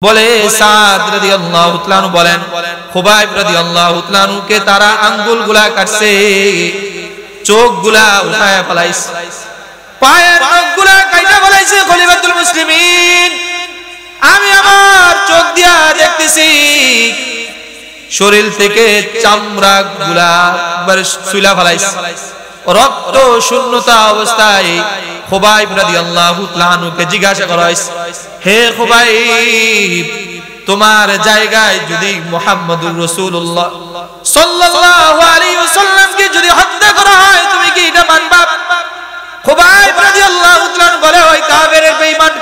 বলে সাদ রাদিয়াল্লাহু তাআলা আনহু বলেন খুবাইব রাদিয়াল্লাহু তাআলা আনহুকে তারা আঙ্গুলগুলা কাটছে, চোখগুলা উঠায় ফলাইছে, পায়ের নখগুলা কাইটা ফলাইছে। খলিফাতুল মুসলিমিন আমি আমার চোখ দিয়া দেখতেছি শরীর থেকে চামড়াগুলা একবার ছুইলা ফলাইছে। রক্ত শূন্যতা অবস্থায় খুবাইব রাদিয়াল্লাহু তাআলা আনহুকে জিজ্ঞাসা করা হয়েছে, হে খুবাইব, তোমার জায়গায় যদি মুহাম্মদুর রাসূলুল্লাহ সাল্লাল্লাহু আলাইহি ওয়াসাল্লামকে যদি হত্যা করা হয় তুমি কি এটা মানবা? খুবাইব রাদিয়াল্লাহু তাআলা আনহু বলে, ওই কাফেরের বেঈমান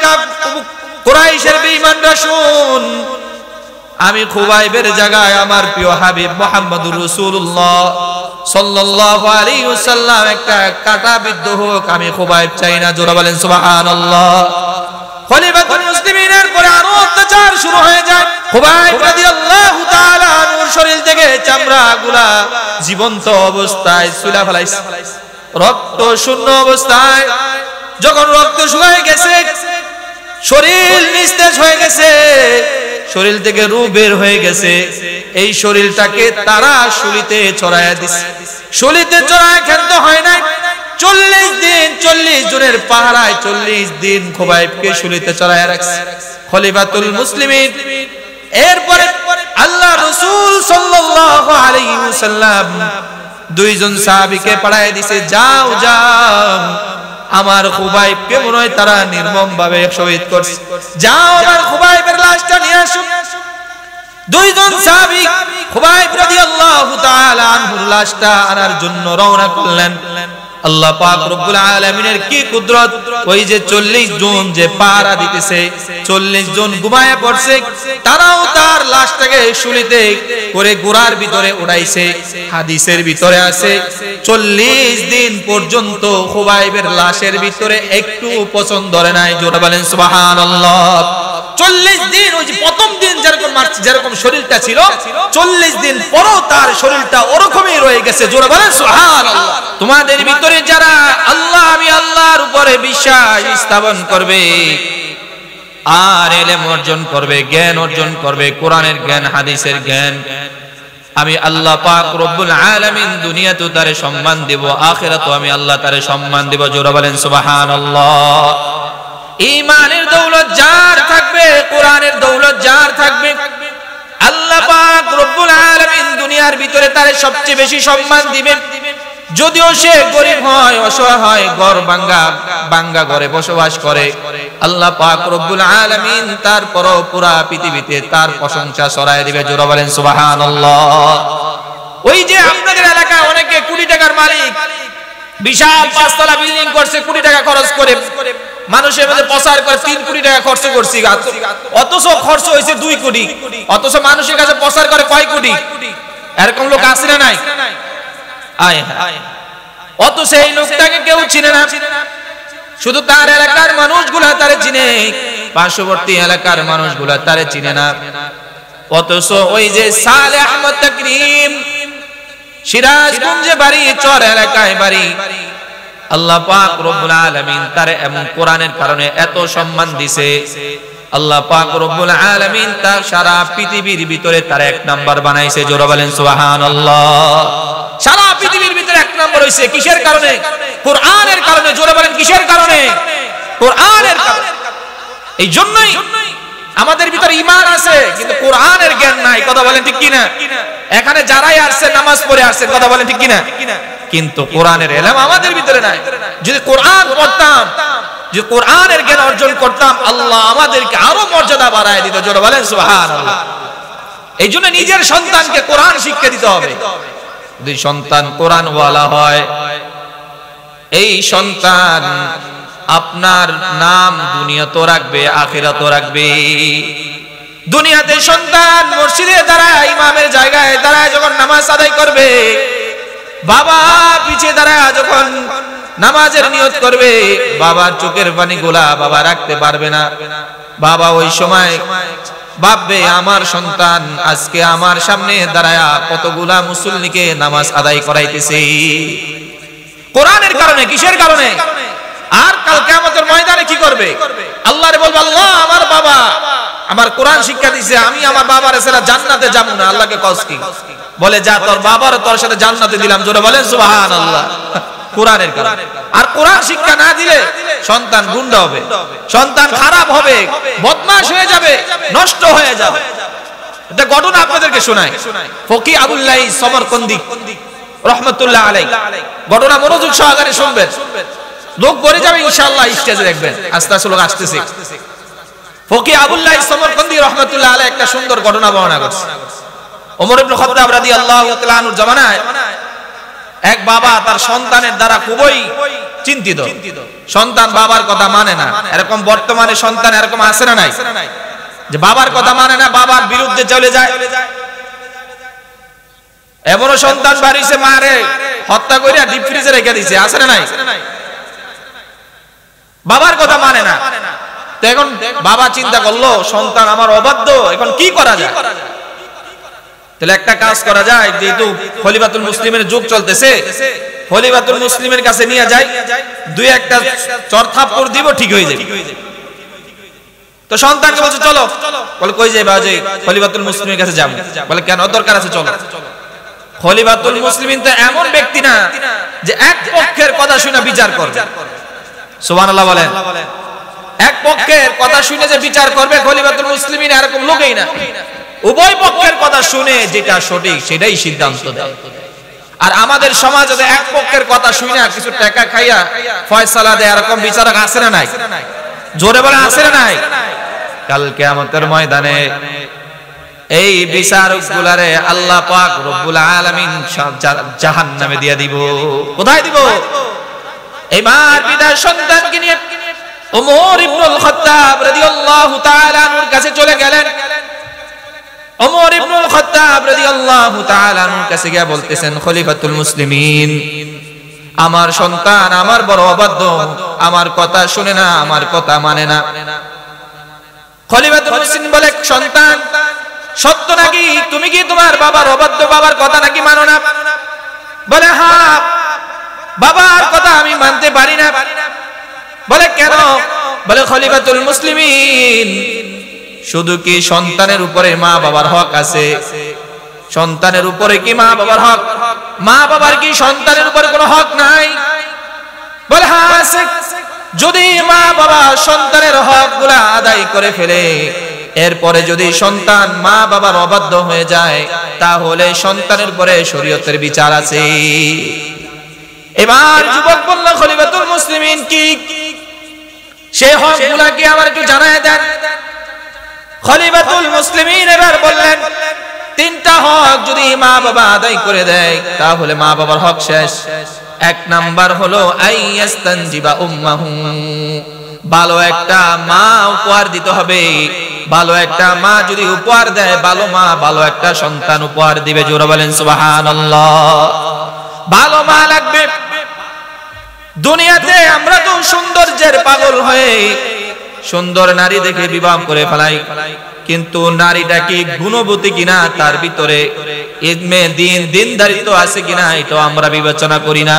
কুরাইশের বেঈমানরা শুন, আমি খুবাইবের জায়গায় আমার প্রিয় হাবিব মুহাম্মদুর রাসূলুল্লাহ সাল্লাল্লাহু আলাইহি ওয়াসাল্লাম একটা কাটা বিদ্ধ হোক, আমি খুবাইব চাই না। জোরে বলেন সুবহানাল্লাহ। খলিফাতুল মুসলিমিনের পরে আরো অত্যাচার শুরু হয়ে যায়। খুবাইব রাদিয়াল্লাহু তাআলা আনহুর শরীর থেকে চামড়াগুলা জীবন্ত অবস্থায় ছুঁড়ে ফেলাইছে। রক্ত শূন্য অবস্থায় যখন রক্ত শুকিয়ে গেছে, শরীর নিস্তেজ হয়ে গেছে, শরীর থেকে রূহ বের হয়ে গেছে, এই শরীরটাকে তারা শুলিতে চড়াইয়া দিছে। শুলিতে চড়ায় ক্ষান্ত হয় নাই। 40 দিন 40 জনের পাহারায় 40 দিন খুবাইবকে শুলিতে চড়াইয়া রাখছে খলিফাতুল মুসলিমিন। এরপরে আল্লাহ রাসূল সাল্লাল্লাহু আলাইহি ওয়াসাল্লাম দুইজন সাহাবীকে পাঠায় দিয়েছে, যাও যাও আমার খুবাইবকে মনে হয় তারা নির্মম ভাবে শহীদ করছে, যাও আমার খুবাইবের লাশটা নিয়ে আসো। দুইজন সাহাবী খুবাইব রাদিয়াল্লাহু তাআলা আনহুর লাশটা আনার জন্য রওনা করলেন। আল্লাহ পাক রব্বুল আলামিনের কি কুদরত, ওই যে 40 জন যে পাহারা দিতেছে 40 জন ঘুমায়া পড়ছে, তারাও তার লাশটাকে শুলিতে করে গোরার ভিতরে উড়াইছে। হাদিসের ভিতরে আছে 40 দিন পর্যন্ত খুবাইবের লাশের ভিতরে একটু পছন্দ ধরে নাই। জোরে বলেন সুবহানাল্লাহ। 40 দিন ওই যে প্রথম দিন যেরকম শরীরটা ছিল 40 দিন পরও তার শরীরটা ওরকমই রয়ে গেছে। জোরে বলেন সুবহানাল্লাহ। তোমাদের ভিতরে যারা আল্লাহ আমি আল্লাহর উপরে বিশ্বাস স্থাপন করবে আর ইলম অর্জন করবে, জ্ঞান অর্জন করবে, কোরআনের জ্ঞান হাদিসের জ্ঞান, আমি আল্লাহ পাক রব্বুল আলামিন দুনিয়াতেও তারে সম্মান দেব, আখিরাতেও আমি আল্লাহ তারে সম্মান দেব। জোরে বলেন সুবহানাল্লাহ। ঈমানের দৌলত যার থাকবে, কোরআনের দৌলত যার থাকবে, আল্লাহ পাক রব্বুল আলামিন দুনিয়ার ভিতরে তারে সবচেয়ে বেশি সম্মান দিবেন। যদিও সে গরীব হয়, অসহায় হয়, ঘর ভাঙ্গা ঘরে বসবাস করে, আল্লাহ পাক রব্বুল আলামিন তারপরও পুরা পৃথিবীতে তার প্রশংসা ছড়ায় দিবে। জোরে বলেন সুবহানাল্লাহ। ওই যে আপনাদের এলাকায় অনেকে কোটি টাকার মালিক, বিশাল 5 তলা বিল্ডিং করছে, কোটি টাকা খরচ করে মানুষের মধ্যে প্রচার করে 3 কোটি টাকা খরচ করছি, অথচ খরচ হয়েছে 2 কোটি, অথচ মানুষের কাছে প্রচার করে কয় কোটি। এরকম লোক আছে না নাই? আয় হায়। অথচ এই লোকটাকে কেউ চিনে না, শুধু তার এলাকার মানুষগুলা তারে চিনে, পার্শ্ববর্তী এলাকার মানুষগুলা তারে চিনে না। অথচ ওই যে সালেহ আহমদ তাকরিম, সিরাজগঞ্জে বাড়ি, চর এলাকায় বাড়ি, আল্লাহ পাক রব্বুল আলামিন তারে এমন কোরআনের কারণে এত সম্মান দিছে। আল্লাহ পাক রব্বুল আলামিন তার সারা পৃথিবীর ভিতরে তার 1 নাম্বার বানাইছে। জোরে বলেন সুবহানাল্লাহ। সারা পৃথিবীর ভিতরে 1 নাম্বার হইছে কিসের কারণে? কোরআনের কারণে। জোরে বলেন কিসের কারণে? কোরআনের কারণে। এই জন্যই আমাদের ভিতরে ঈমান আছে কিন্তু কোরআনের জ্ঞান নাই। কথা বলেন ঠিক কি না? এখানে যারাই আসছে নামাজ পড়ে আসছে, কথা বলেন ঠিক কি না? কিন্তু কোরআনের ইলম আমাদের ভিতরে নাই। যদি কোরআন পড়তাম, যে কোরআনের জ্ঞান অর্জন করতাম, আল্লাহ আমাদেরকে আরো মর্যাদা বাড়ায় দিত। জোরে বলেন সুবহানাল্লাহ। এই জন্য নিজের সন্তানকে কোরআন শিক্ষা দিতে হবে। যদি সন্তান কোরআন ওয়ালা হয়, এই সন্তান আপনার নাম দুনিয়াতেও রাখবে, আখিরাতেও রাখবে। দুনিয়াতে সন্তান মসজিদে দাঁড়ায়, ইমামের জায়গায় দাঁড়ায় যখন নামাজ আদায় করবে, বাবা পিছে দাঁড়ায় যখন নামাজের নিয়ত করবে, বাবার চোখের পানিগুলা বাবা রাখতে পারবে না। বাবা ওই সময় ভাববে, আমার সন্তান আজকে আমার সামনে দাঁড়ায়া কতগুলা মুসল্লিকে নামাজ আদায় করাইতেছে। কোরআনের কারণে। কিসের কারণে? আর কাল কিয়ামতের ময়দানে কি করবে? আল্লাহরে বলবে, আল্লাহ আমার বাবা আমার কোরআন শিক্ষা দিয়েছে, আমি আমার বাবার ছাড়া জান্নাতে যাব না। আল্লাহকে কস কি? বলে যা তোর বাবার তোর সাথে জান্নাতে দিলাম। জোরে বলেন সুবহানাল্লাহ। কোরআনের কারণে। আর কোরআন শিক্ষা না দিলে সন্তান গুন্ডা হবে, সন্তান খারাপ হবে, বদমাশ হয়ে যাবে, নষ্ট হয়ে যাবে। এটা ঘটনা আপনাদেরকে শোনাই। ফকি আবুল্লাহ সমরকন্দি রহমাতুল্লাহ আলাইহি ঘটনা মনোযোগ সহকারে শুনবেন। লোক পড়ে যাবে ইনশাআল্লাহ, স্টেজে দেখবেন আস্তে আস্তে লোক আসতেছে। ফকি আবুল্লাহ সমরকন্দি রহমাতুল্লাহ আলাইহি একটা সুন্দর ঘটনা বর্ণনা করেছেন। ওমর ইবনে খাত্তাব রাদিয়াল্লাহু তাআলা আনহুর জামানায় এক বাবা তার সন্তানের দ্বারা খুবই চিন্তিত। সন্তান বাবার কথা মানে না। এরকম বর্তমানে সন্তান এরকম আছে না নাই? যে বাবার কথা মানে না, বাবার বিরুদ্ধে চলে যায়। এমনও সন্তান বাড়িছে মারে হত্যা করে ডিপ ফ্রিজে রেখে দিয়েছে, আছে না নাই? বাবার কথা মানে না। তো এখন বাবা চিন্তা করলো সন্তান আমার অবাধ্য, এখন কি করা যায়? তাহলে একটা কাজ করা যায়, যেহেতু খলিফাতুল মুসলিমের যুগ চলতেছে, খলিফাতুল মুসলিমের কাছে নিয়ে যাই, দুই একটা চরথাপ্পড় দিব, ঠিক হয়ে যাবে। তো সন্তানকে বলছে চলো। বলে কই যাই বাবা? যে খলিফাতুল মুসলিমের কাছে যাব। বলে কেন? দরকার আছে, চলো। খলিফাতুল মুসলিমিন তো এমন ব্যক্তি না যে এক পক্ষের কথা শুনে বিচার করবে। সুবহানাল্লাহ বলেন। এক পক্ষের কথা শুনে যে বিচার করবে খলিফাতুল মুসলিমিন এরকম লোকই না। উভয় পক্ষের কথা শুনে যেটা সঠিক সেটাই সিদ্ধান্ত দেয়। আর আমাদের সমাজে এক পক্ষের কথা শুনে কিছু টাকা খাইয়া ফয়সালা দেয়, এরকম বিচারক আছে না নাই? জোরে বলে আছে না নাই? কাল কিয়ামতের ময়দানে এই বিচারকগুলারে আল্লাহ পাক রব্বুল আলামিন জাহান্নামে দিয়ে দিব। কোথায় দিব? এই মার পিতার সন্তানকে নিয়ে ওমর ইবনুল খাত্তাব রাদিয়াল্লাহু তাআলা আনহুর কাছে চলে গেলেন। ওমর ইবনুল খাত্তাব রাদিয়াল্লাহু তাআলা আনহুর কাছে গিয়ে বলতেছেন, খলিফাতুল মুসলিমিন, আমার সন্তান আমার বড় অবাধ্য, আমার কথা শুনে না, আমার কথা মানে না। খলিফাতুল মুসলিমিন বলে, সন্তান সত্য নাকি? তুমি কি তোমার বাবার অবাধ্য, বাবার কথা নাকি মানো না? বলে হ্যাঁ, বাবার কথা আমি মানতে পারি না। বলে কেন? বলে খলিফাতুল মুসলিমিন, শুধু কি সন্তানের উপরে মা বাবার হক আছে? সন্তানের উপরে কি মা বাবার হক? মা বাবার কি সন্তানের উপরে কোনো হক নাই? বলে হ্যাঁ আছে। যদি মা বাবা সন্তানের হকগুলা আদায় করে ফেলে, এরপরে যদি সন্তান মা বাবার অবাধ্য হয়ে যায়, তাহলে সন্তানের উপরে শরীয়তের বিচার আছে। এবার যুবক বলল, খলিফাতুল মুসলিমিন কি সেই হকগুলা কি আমার একটু জানায় দেন। খলিফাতুল মুসলিমিন এবার বললেন, তিনটা হক যদি মা বাবা আদায় করে দেয় তাহলে মা বাবার হক শেষ। এক নাম্বার হলো আইয়াস্তানজিবা উম্মাহু, ভালো একটা মা উপহার দিতে হবে। ভালো একটা মা যদি উপহার দেয়, ভালো মা ভালো একটা সন্তান উপহার দিবে। জোরে বলেন সুবহানাল্লাহ। ভালো মা লাগবে। দুনিয়াতে আমরা তো সৌন্দর্যের পাগল হয়ে সুন্দর নারী দেখে বিবাহ করে ফেলাই, কিন্তু নারীটা কি গুণবতী কিনা, তার ভিতরে ইলমে দ্বীন দ্বীনদারিত্ব আছে কিনা, এটা আমরা বিবেচনা করি না।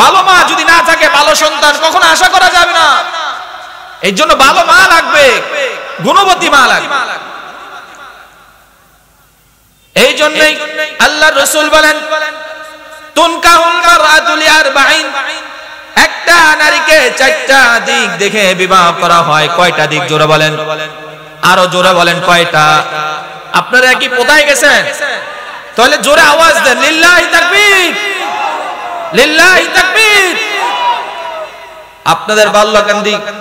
ভালো মা যদি না থাকে, ভালো সন্তান কখনো আশা করা যাবে না। এই জন্য ভালো মা লাগবে, গুণবতী মা লাগবে। এই জন্যই আল্লাহর রাসূল বলেন, তুনকাহুল মারআতু লিআরবাঈন, একটা নারীকে চারটা দিক দেখে বিবাহ করা হয়। কয়টা দিক? জোরে বলেন, আরো জোরে বলেন, কয়টা? আপনারা কি কোথায় গেছেন? তাহলে জোরে আওয়াজ দেন, লিল্লাহি তাকবীর, লিল্লাহি তাকবীর। আপনাদের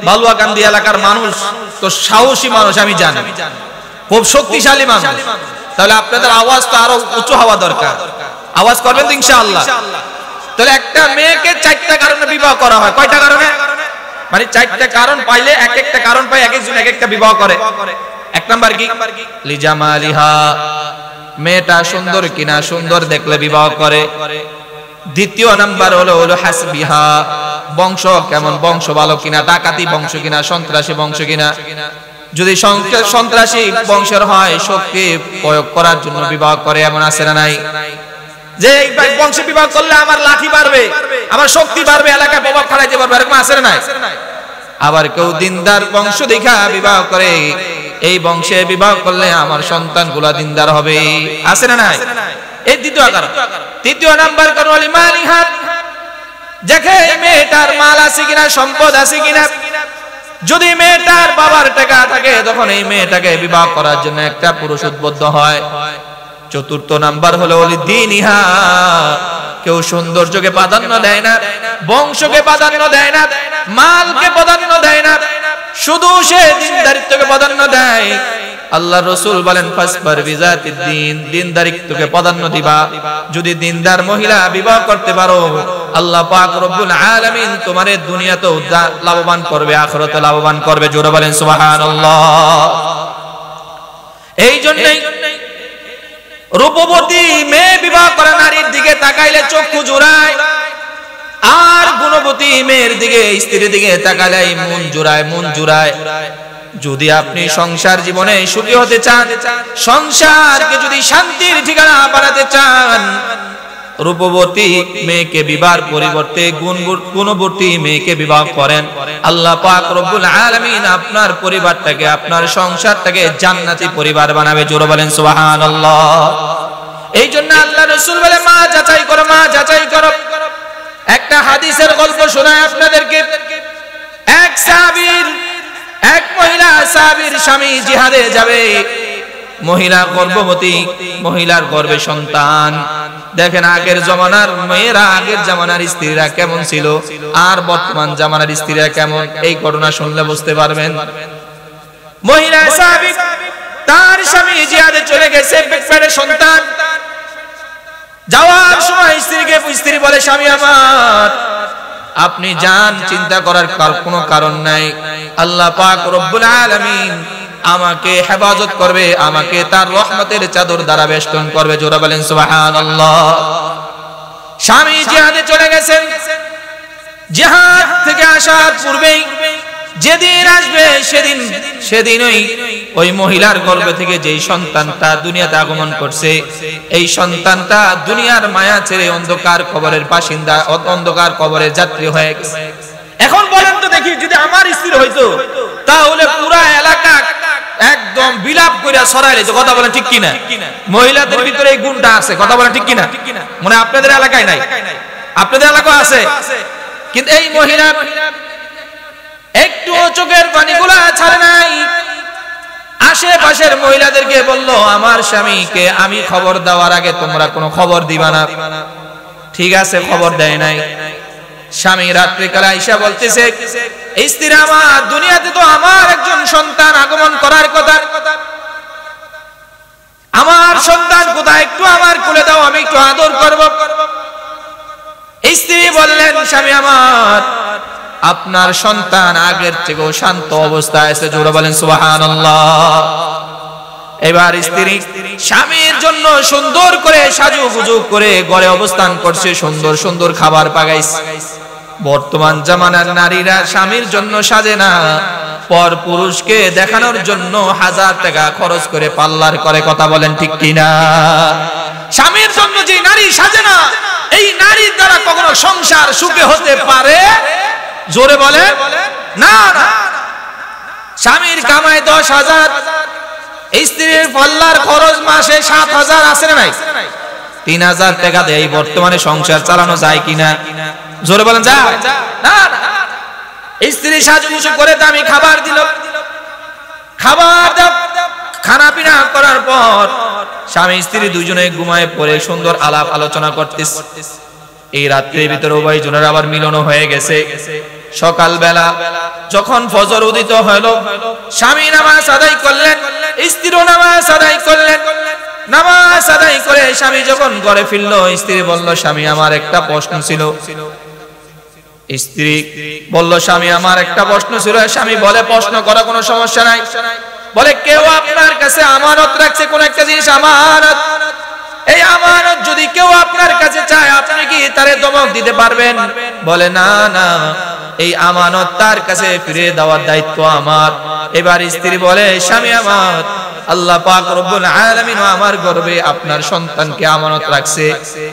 বালুয়াকান্দি এলাকার মানুষ তো সাহসী মানুষ, আমি জানি, খুব শক্তিশালী মানুষ। তাহলে আপনাদের আওয়াজ তো আরো উঁচু হওয়া দরকার। আওয়াজ করবেন তো ইনশাআল্লাহ। তাহলে একটা মেয়েকে চারটা কারণে বিবাহ করা হয়। কয়টা কারণে? মানে চারটা কারণ পাইলে, এক একটা কারণ পাই, এক একজন এক একটা বিবাহ করে। এক নাম্বার কি? লিজামালিহা, মেয়েটা সুন্দর কিনা, সুন্দর দেখলে বিবাহ করে। দ্বিতীয় নাম্বার হলো হাসবিহা, বংশ কেমন, বংশ ভালো কিনা, ডাকাতি বংশ কিনা, সন্ত্রাসী বংশ কিনা। যদি সন্ত্রাসী বংশের হয়, শক্তি প্রয়োগ করার জন্য বিবাহ করে, এমন আছে না নাই? যে এই বংশে বিবাহ করলে আমার লাঠি বাড়বে, আমার শক্তি বাড়বে, এলাকায় প্রভাব খাটাইতে পারবে, এরকম আছে না? আবার কেউ দিনদার বংশ দেখা বিবাহ করে, এই বংশে বিবাহ করলে আমার সন্তানগুলো দিনদার হবে, আছে না? নাই। এই দ্বিতীয় কারণ। তৃতীয় নাম্বার কারণ হলো মালিহা, দেখে মেয়েটার মাল আছে কিনা, সম্পদ আছে কিনা। যদি মেয়েটার বাবার টাকা থাকে তখন এই মেয়েটাকে বিবাহ করার জন্য একটা পুরুষ উদ্বুদ্ধ হয়। চতুর্থ নাম্বার হলো দ্বীনিহা, কেউ সৌন্দর্যকে প্রাধান্য দেয় না, বংশকে প্রাধান্য দেয় না, মালকে প্রাধান্য দেয় না, শুধু সে দ্বীনদারিত্বকে প্রাধান্য দেয়। আল্লাহ রাসূল বলেন ফাসবার বিজাতিদ দ্বীন, দ্বীনদারিত্বকে প্রাধান্য দিবা। যদি দ্বীনদার মহিলা বিবাহ করতে পারো, আল্লাহ পাক রব্বুল আলামিন তোমারে দুনিয়াতেও লাভবান করবে, আখিরাতেও লাভবান করবে। জোরে বলেন সুবহানাল্লাহ। এই জন্যই রূপবতী মেয়ে বিবাহ করা নারীর দিকে তাকাইলে চক্ষু জোড়ায়, আর গুণবতী মেয়ের দিকে, স্ত্রীর দিকে তাকাইলে মন জোড়ায়, মন জোড়ায়। যদি আপনি সংসার জীবনে সুখী হতে চান, সংসারকে যদি শান্তির ঠিকানা বানাতে চান, রূপবতী মেয়েকে বিবাহের পরিবর্তে গুণবতী মেয়েকে বিবাহ করেন। আল্লাহ পাক রব্বুল আলামিন আপনার পরিবারটাকে, আপনার সংসারটাকে জান্নাতি পরিবার বানাবে। জোরে বলেন সুবহানাল্লাহ। এই জন্য আল্লাহ রাসূল বলে মা যাচাই করো, মা যাচাই করো। একটা হাদিসের গল্প শোনায় আপনাদেরকে। এক মহিলা সাহাবীর স্বামী জিহাদে যাবে, মহিলা গর্ভবতী, মহিলার গর্ভে সন্তান। দেখেন আগের জামানার মেয়েরা, আগের জামানার স্ত্রীরা কেমন ছিল আর বর্তমান জামানার স্ত্রীরা কেমন, এই ঘটনা শুনলে বুঝতে পারবেন। মহিলা সাহাবী, তার স্বামী জিহাদে চলে গেছে, পেটে সন্তান। যাওয়ার সময় স্ত্রী বলে, স্বামী আমার আপনি যান, চিন্তা করার কোনো কারণ নাই। আল্লাহ পাক রব্বুল আলামিন আমাকে হেফাজত করবে, আমাকে তার রহমতের চাদর দ্বারা বেষ্টন করবে। জোরে বলেন সুবহানাল্লাহ। স্বামী জিহাদে চলে গেছেন। জিহাদ থেকে আসার পূর্বেই যেদিন আসবে সেদিনই ওই মহিলার গর্ভ থেকে যেই সন্তানটা দুনিয়াতে আগমন করছে, এই সন্তানটা দুনিয়ার মায়া ছেড়ে অন্ধকার কবরের বাসিন্দা, অন্ধকার কবরের যাত্রী হয়ে গেছে। এখন বলেন তো দেখি, যদি আমার স্ত্রী হইতো তাহলে পুরা এলাকা একদম বিলাপ করে ছড়াই দিত। কথা বলেন ঠিক কিনা? মহিলাদের ভিতরে এই গুণটা আছে। কথা বলেন ঠিক কিনা? মানে আপনাদের এলাকায় নাই, আপনাদের এলাকায় আছে, কিন্তু এই মহিলা একটু চোখের পানিগুলা ছাড়ে নাই। আশেপাশের মহিলাদেরকে বলল, আমার স্বামীকে আমি খবর দেওয়ার আগে তোমরা কোনো খবর দিবা না। ঠিক আছে, খবর দেয় নাই। স্বামী রাত্রিকালে আইসা বলতেছে, স্ত্রী আমার, দুনিয়াতে তো আমার একজন সন্তান আগমন করার কথা, আমার সন্তান কোথায়, একটু আমার কোলে দাও, আমি একটু আদর করব। স্ত্রী বললেন, স্বামী আমার, আপনার সন্তান আগের থেকেও শান্ত অবস্থায় আছে। জোরে বলেন সুবহানাল্লাহ। এবার স্ত্রী স্বামীর জন্য সুন্দর করে সাজুগুজু করে ঘরে অবস্থান করছে, সুন্দর সুন্দর খাবার পাকাইছে। বর্তমান জামানার নারীরা স্বামীর জন্য সাজে না, পর পুরুষকে দেখানোর জন্য 1000 টাকা খরচ করে পার্লার করে। কথা বলেন ঠিক কিনা? স্বামীর জন্য যে নারী সাজে না, এই নারীর দ্বারা কখনো সংসার সুখে হতে পারে? জোরে বলে না। স্বামীর কামাই 10,000, স্ত্রীর পার্লার খরচ মাসে 7,000, আছে না নাই? 3,000 টাকা দিয়ে বর্তমানে সংসার চালানো যায় কিনা? জোরে বলেন যায় না। স্ত্রী সাজুগুজু করে দামি খাবার দিল, খাবার খানা পিনা করার পর স্বামী স্ত্রী দুজনে ঘুমায় পড়ে সুন্দর আলাপ আলোচনা করতেছে। এই রাত্রির ভিতরে উভয় জনের আবার মিলন হয়ে গেছে। সকালবেলা যখন ফজর উদিত হলো, স্বামী নামাজ আদায় করলেন, স্ত্রীও নামাজ আদায় করলেন। নামাজ আদায় করে স্বামী যখন ঘরে ফিরল, স্ত্রী বলল, স্বামী আমার একটা প্রশ্ন ছিল। স্ত্রী বলল, স্বামী আমার একটা প্রশ্ন ছিল। স্বামী বলে, প্রশ্ন করা কোনো সমস্যা নাই। বলে, কেউ আপনার কাছে আমানত রাখছে, কোন একটা জিনিস আমানত, এই আমানত যদি কেউ আপনার কাছে চায়, আপনি কি তারে ধমক দিতে পারবেন? বলে, না না, এই আমানত তার কাছে ফিরিয়ে দেওয়ার দায়িত্ব আমার। এবার স্ত্রী বলে স্বামী আমার, আল্লাহ পাক রব্বুল আলামিন আমার গর্ভে আপনার সন্তানকে আমানত রাখছে,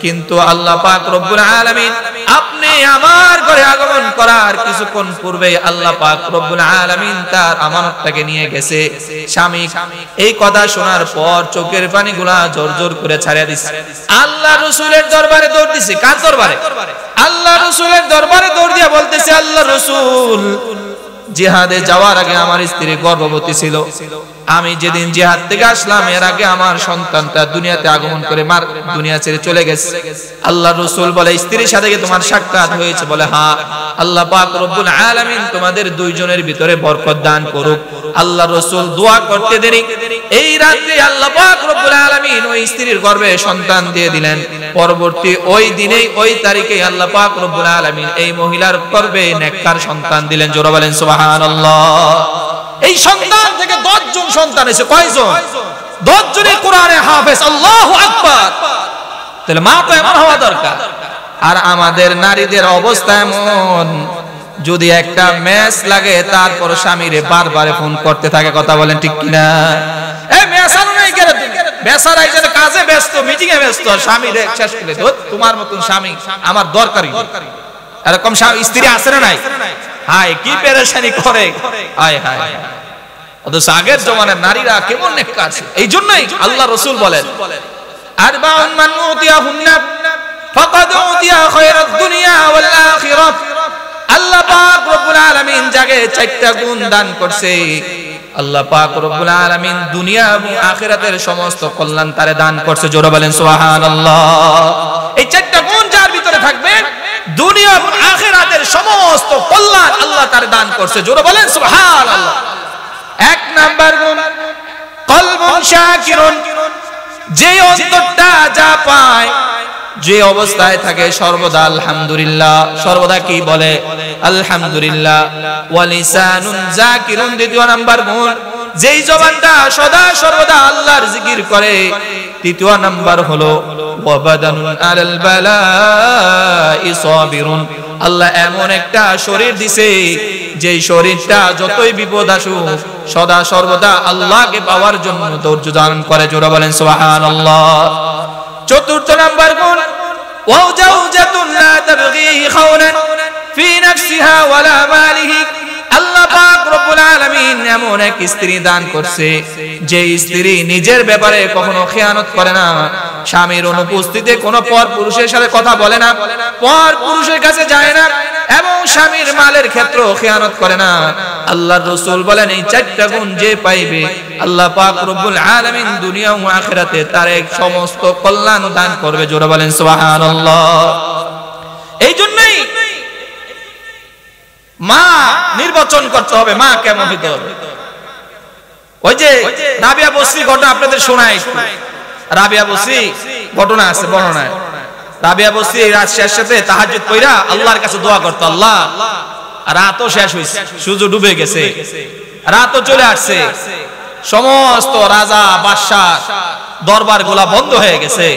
কিন্তু আল্লাহ পাক রব্বুল আলামিন আপনি আমার ঘরে আগমন করার কিছুক্ষণ পূর্বে আল্লাহ পাক রব্বুল আলামিন তার আমানতটাকে নিয়ে গেছে। স্বামী এই কথা শোনার পর চোখের পানিগুলা জোর করে ছাড়িয়ে দিচ্ছে। আল্লাহ রাসূলের দরবারে দৌড় দিছে। কার দরবারে? আল্লাহ রাসূলের দরবারে দৌড় দিয়ে বলতেছে, আল্লাহ রাসূল, জিহাদে যাওয়ার আগে আমার স্ত্রী গর্ভবতী ছিল। আমি যেদিন জিহাদ থেকে আসলাম এর আগে আমার সন্তানটা দুনিয়াতে আগমন করে দুনিয়া ছেড়ে চলে গেছে। আল্লাহ রাসূল বলে, স্ত্রীর সাথে কি তোমার সাক্ষাৎ হয়েছে? বলে হ্যাঁ। আল্লাহ পাক রব্বুল আলামিন তোমাদের দুইজনের ভিতরে বরকত দান করুক। আল্লাহ রাসূল দোয়া করতে দেরি, এই রাতে আল্লাহ পাক রব্বুল আলামিন ওই স্ত্রীর গর্ভে সন্তান দিয়ে দিলেন। পরবর্তী ওই দিনেই ওই তারিখে আল্লাহ পাক রব্বুল আলামিন এই মহিলার গর্ভে নেককার সন্তান দিলেন। জোরে বলেন সুবহানাল্লাহ। এই সন্তান থেকে 10 জন সন্তান এসে কয়জন? 10 জনই কোরআনে হাফেজ। আল্লাহু আকবার। তাহলে মা তো এমন হওয়া দরকার। আর আমাদের নারীদের অবস্থা এমন, যদি একটা ম্যাচ লাগে তারপর স্বামীরে বারবার ফোন করতে থাকে। কথা বলেন ঠিক কিনা? এই ম্যাচ আনো নাই কেন তুমি? বেচারা এই যে কাজে ব্যস্ত, মিটিং এ ব্যস্ত, স্বামীরে শেষ করে দাও। তোমার মতন স্বামী আমার দরকারই। এরকম স্ত্রী আছে না নাই? হায় কি পেরেশানি করে, হায় হায়। অথচ আগের জমানার নারীরা কেমন নেককার ছিল। এই জন্যই আল্লাহ রাসূল বলেন, আরবাউন মান উতিয়াহুন্না ফাকাদ উতিয়া খায়রাদ দুনিয়া ওয়াল আখিরাহ। আল্লাহ পাক রব্বুল আলামিন যাকে 4টা গুণ দান করছে, আল্লাহ পাক রব্বুল আলামিন দুনিয়া এবং আখিরাতের সমস্ত কল্যাণ তারে দান করছে। জোরে বলেন সুবহানাল্লাহ। এই 4টা গুণ যার ভিতরে থাকবে, দুনিয়া এবং আখিরাতের সমস্ত কল্যাণ আল্লাহ তারে দান করছে। জোরে বলেন সুবহানাল্লাহ। 1 নাম্বার গুণ কলবুন শাকিরুন, যে অন্তরটা যা পায়, যে অবস্থায় থাকে সর্বদা আলহামদুলিল্লাহ, সর্বদা কি বলে? আলহামদুলিল্লাহ। ওয়া লিসানুন যাকিরুন, 2 নাম্বার গুণ, যেই জবানটা সদা সর্বদা আল্লাহর জিকির করে। 3 নাম্বার হলো ওয়া বাদানুন আলাল বালাই সাবিরুন, আল্লাহ এমন একটা শরীর দিছে যেই শরীরটা যতই বিপদ আসুক সদা সর্বদা আল্লাহকে পাওয়ার জন্য ধৈর্য ধারণ করে। জোরে বলেন সুবহানাল্লাহ। 4 নাম্বার গুণ ওয়া জাওজাতুন লা তাবগি খাওনান ফি নাফসিহা ওয়ালা মালিহি, আল্লাহ পাক রব্বুল আলামিন এমন এক স্ত্রী দান করছে যে স্ত্রী নিজের ব্যাপারে কখনো খেয়ানত করে না, স্বামীর অনুপস্থিতিতে কোনো পর পুরুষের সাথে কথা বলে না, পর পুরুষের কাছে যায় না, এবং স্বামীর মালের ক্ষেত্রেও খেয়ানত করে না। আল্লাহর রাসূল বলেন, এই 4টা গুণ যে পাইবে আল্লাহ পাক রব্বুল আলামিন দুনিয়া ও আখিরাতে তার এক সমস্ত কল্যাণ দান করবে। জোরে বলেন সুবহানাল্লাহ। এই জন্যই মা নির্বাচন করতে হবে, মা কেমন হইতে হবে। ওই যে রাবিয়া বসরি ঘটনা আপনাদের শোনাই, রাবিয়া বসরি ঘটনা আছে বর্ণনায়। রাবিয়া বসরি রাত শেষ সাথে তাহাজ্জুদ পড়া আল্লাহর কাছে দোয়া করতো, আল্লাহ রাতও শেষ হইছে, সূর্য ডুবে গেছে, রাতও চলে আসছে, সমস্ত রাজা বাদশা দরবার গুলা বন্ধ হয়ে গেছে,